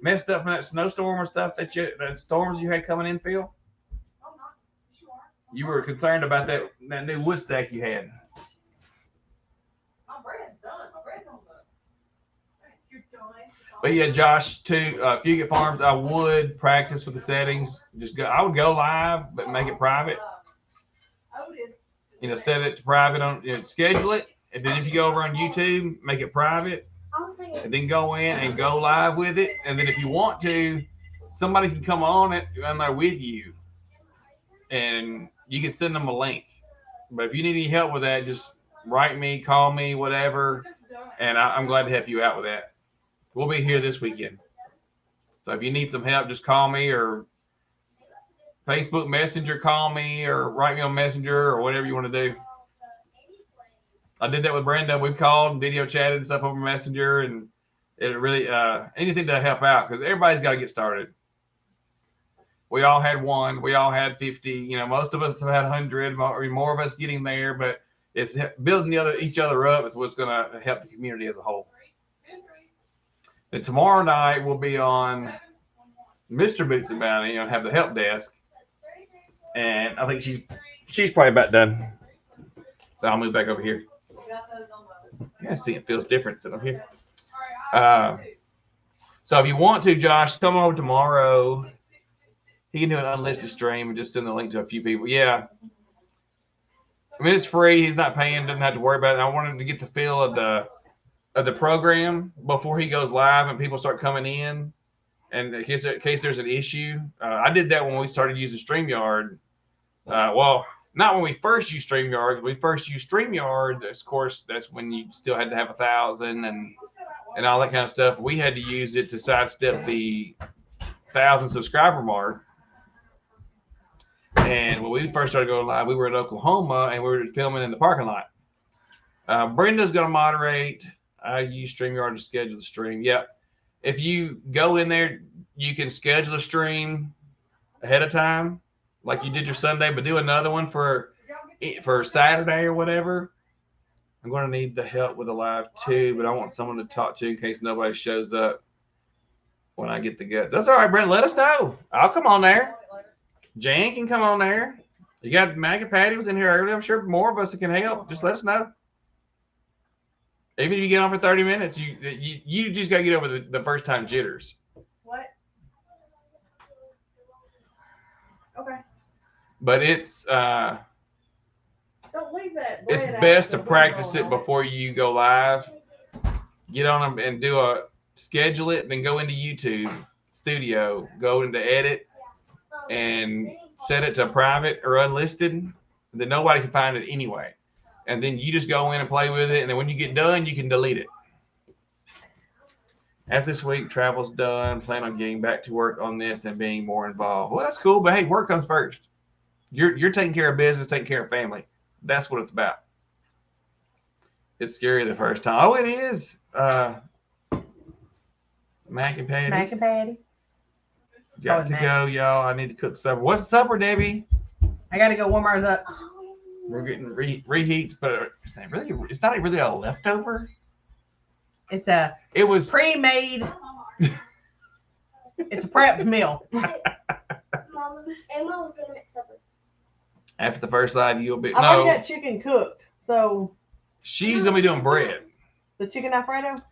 messed up from that snowstorm or stuff the storms you had coming in, Phil? You were concerned about that new wood stack you had. My bread's done. My bread's on the. You're done. But yeah, Josh, too, Fugate Farms, I would practice with the settings. I would go live, but make it private. You know, set it to private schedule it. And then if you go over on YouTube, make it private. And then go in and go live with it. And then if you want to, somebody can come on it and there with you. And you can send them a link. But if you need any help with that, just write me, call me, whatever. And I'm glad to help you out with that. We'll be here this weekend. So if you need some help, just call me or Facebook Messenger, call me or write me on Messenger or whatever you want to do. I did that with Brenda. We've called and video chatted and stuff over Messenger, and it really anything to help out because everybody's got to get started. We all had 1. We all had 50. You know, most of us have had 100. More of us getting there, but it's building each other up is what's going to help the community as a whole. And tomorrow night we'll be on Mr. Boots and Bounty and have the help desk. And I think she's probably about done. So I'll move back over here. I see it feels different sitting up here. So if you want to, Josh, come over tomorrow. He can do an unlisted stream and just send the link to a few people. Yeah. I mean, it's free. He's not paying. Doesn't have to worry about it. I wanted to get the feel of the program before he goes live and people start coming in. And in case there's an issue. I did that when we started using StreamYard. Well, not when we first used StreamYard. When we first used StreamYard, of course, that's when you still had to have 1,000 and all that kind of stuff. We had to use it to sidestep the 1,000 subscriber mark. And when we first started going live, we were in Oklahoma and we were filming in the parking lot. Brenda's going to moderate. I use StreamYard to schedule the stream. Yep. If you go in there, you can schedule a stream ahead of time, like you did your Sunday, but do another one for Saturday or whatever. I'm going to need the help with the live too, but I want someone to talk to in case nobody shows up when I get the guts. That's all right, Brent. Let us know. I'll come on there. Jan can come on there. You got Mac and Patty was in here earlier. I'm sure more of us can help. Just let us know. Even if you get on for 30 minutes, you just got to get over the first time jitters. What? Okay. But it's Don't leave that. it's best to practice it before you go live. Get on them and schedule it, then go into YouTube Studio, go into edit, and set it to private or unlisted. And then nobody can find it anyway. And then you just go in and play with it. And then when you get done, you can delete it. After this week, travel's done. Plan on getting back to work on this and being more involved. Well, that's cool. But hey, work comes first. You're taking care of business, taking care of family. That's what it's about. It's scary the first time. Oh, it is. Mac and Patty. Mac and Patty. Got to go, y'all. I need to cook supper. What's supper, Debbie? I got to go warm ours up. We're getting reheats, but it's not really a leftover. It was pre-made. It's a prep meal. Mama, Emma was gonna make supper. After the first live, you'll be. I've already got chicken cooked, so. She's gonna be doing bread. The chicken Alfredo.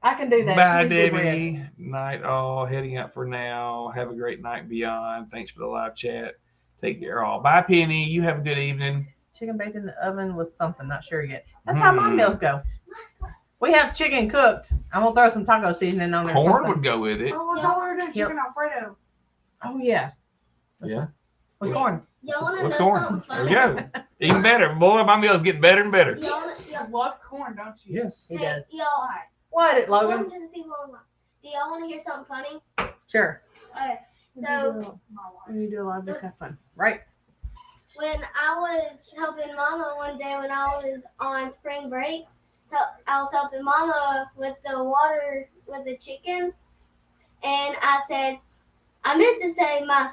I can do that. Bye, Debbie. Night all. Heading out for now. Have a great night beyond. Thanks for the live chat. Take care all. Bye, Penny. You have a good evening. Chicken baked in the oven with something, not sure yet. That's how my meals go. We have chicken cooked. I'm gonna throw some taco seasoning on there. Corn would go with it. Oh, I thought we were doing chicken Alfredo. Oh yeah. Yeah. With corn. Y'all want to With know corn. something There funny? we go. Even better. Boy, my meal is getting better and better. Y'all, You love corn, don't you? Yes. He does. Y'all, What, it, welcome Logan? to the people online. Do y'all want to hear something funny? Sure. Okay. So When you do a lot of this kind of fun, right? when I was helping Mama one day when I was on spring break, I was helping Mama with the water with the chickens, and I said, I meant to say my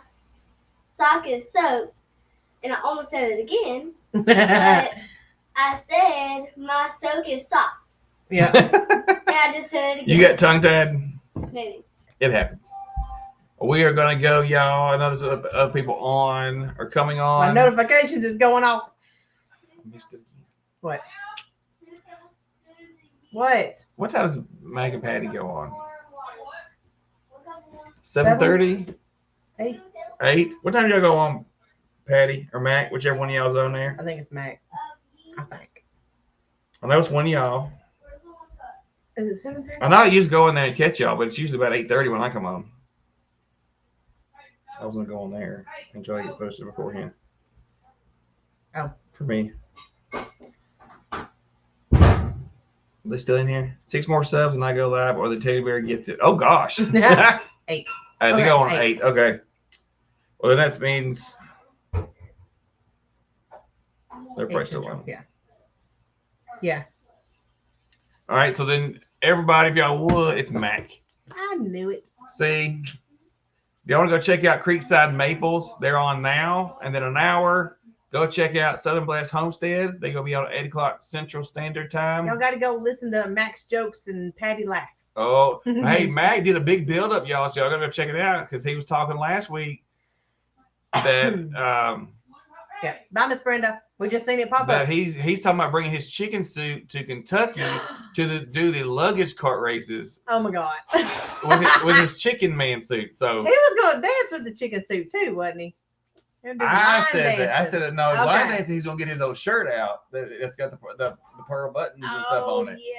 sock is soaked, and I almost said it again, but I said my soak is soft, Yeah. and I just said it again. You got tongue tied? Maybe. It happens. We are going to go, y'all. I know there's other people on or coming on. My notifications is going off. I missed it. What? What? What time does Mac and Patty go on? 7:30? 8. 8? What time do y'all go on, Patty or Mac? Whichever one of y'all's on there. I think it's Mac. I think. I know it's one of y'all. Is it 7:30? I know I used to go in there and catch y'all, but it's usually about 8:30 when I come on. I was going to go on there and try to get posted beforehand. Oh. For me. They still in here? 6 more subs and I go live, or the teddy bear gets it. Oh gosh. 8. They Okay, go on 8. 8. Okay. Well, then that means they're probably still on. Yeah. Yeah. All right. So then everybody, if y'all would, it's Mac. I knew it. See, if y'all want to go check out Creekside Maples, they're on now. And then an hour, go check out Southern Blast Homestead. They're going to be on at 8 o'clock Central Standard Time. Y'all got to go listen to Mac's jokes and Patty laugh. Oh, hey, Mac did a big build up, y'all. So y'all got to go check it out because he was talking last week that Yeah. Bye, Miss Brenda. We just seen it pop that up. he's talking about bringing his chicken suit to Kentucky to do the luggage cart races Oh my God. with his chicken man suit. So He was going to dance with the chicken suit too, wasn't he? He was doing I line said that. I dancing. said that. No, Okay. line dancing. He's gonna get his old shirt out. That's got the pearl buttons and stuff Oh, on it. yeah.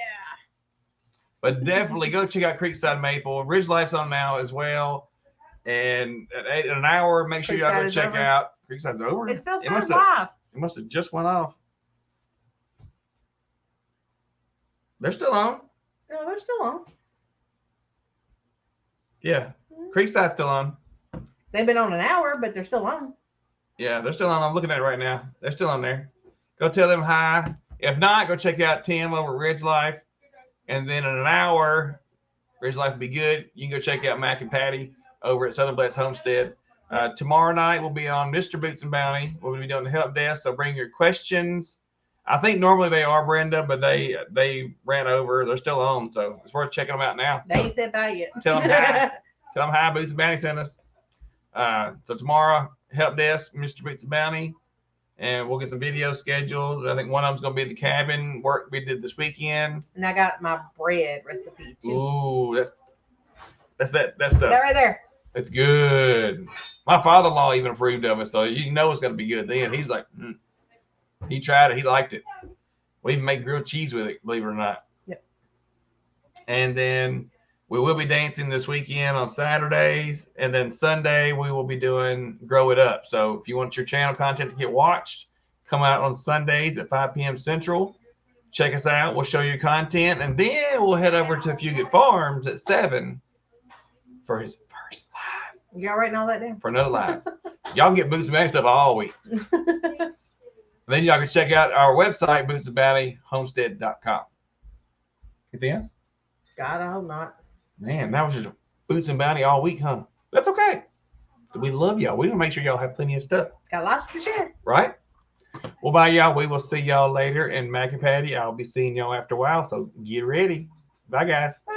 But definitely go check out Creekside Maple. Ridge Life's on now as well. And at 8 in an hour, make sure y'all Creekside go is check over? out. Creekside's over. It still It sounds must have. live. It must have just went off. They're still on. No, they're still on. Yeah, Creekside's still on. They've been on an hour, but they're still on. Yeah, they're still on. I'm looking at it right now. They're still on there. Go tell them hi. If not, go check out Tim over at Ridge Life. And then in an hour, Ridge Life will be good. You can go check out Mac and Patty over at Southern Blast Homestead. Tomorrow night we'll be on Mr. Boots and Bounty. We'll be doing the help desk, so bring your questions. I think normally they are, Brenda, but they ran over. They're still on, so it's worth checking them out now. They ain't said bye yet. Tell them hi. Tell them hi, Boots and Bounty sent us. So tomorrow, help desk, Mr. Boots and Bounty, and we'll get some videos scheduled. I think one of them's going to be at the cabin work we did this weekend. And I got my bread recipe too. Ooh, that's stuff. That right there. It's good. My father-in-law even approved of it, so you know it's going to be good then. He's like, he tried it. He liked it. We even made grilled cheese with it, believe it or not. Yep. And then we will be dancing this weekend on Saturdays. And then Sunday, we will be doing Grow It Up. So if you want your channel content to get watched, come out on Sundays at 5 p.m. Central. Check us out. We'll show you content. And then we'll head over to Few Good Farms at 7 for his first live. Y'all writing all that down? For another live. Y'all can get Boots and Bounty stuff all week. And then y'all can check out our website, bootsandbountyhomestead.com. Anything else? God, I hope not. Man, that was just Boots and Bounty all week, huh? That's okay. We love y'all. We want to make sure y'all have plenty of stuff, Got lots to share. right? Well, bye, y'all. We will see y'all later. And Mac and Patty, I'll be seeing y'all after a while, so get ready. Bye, guys. Bye.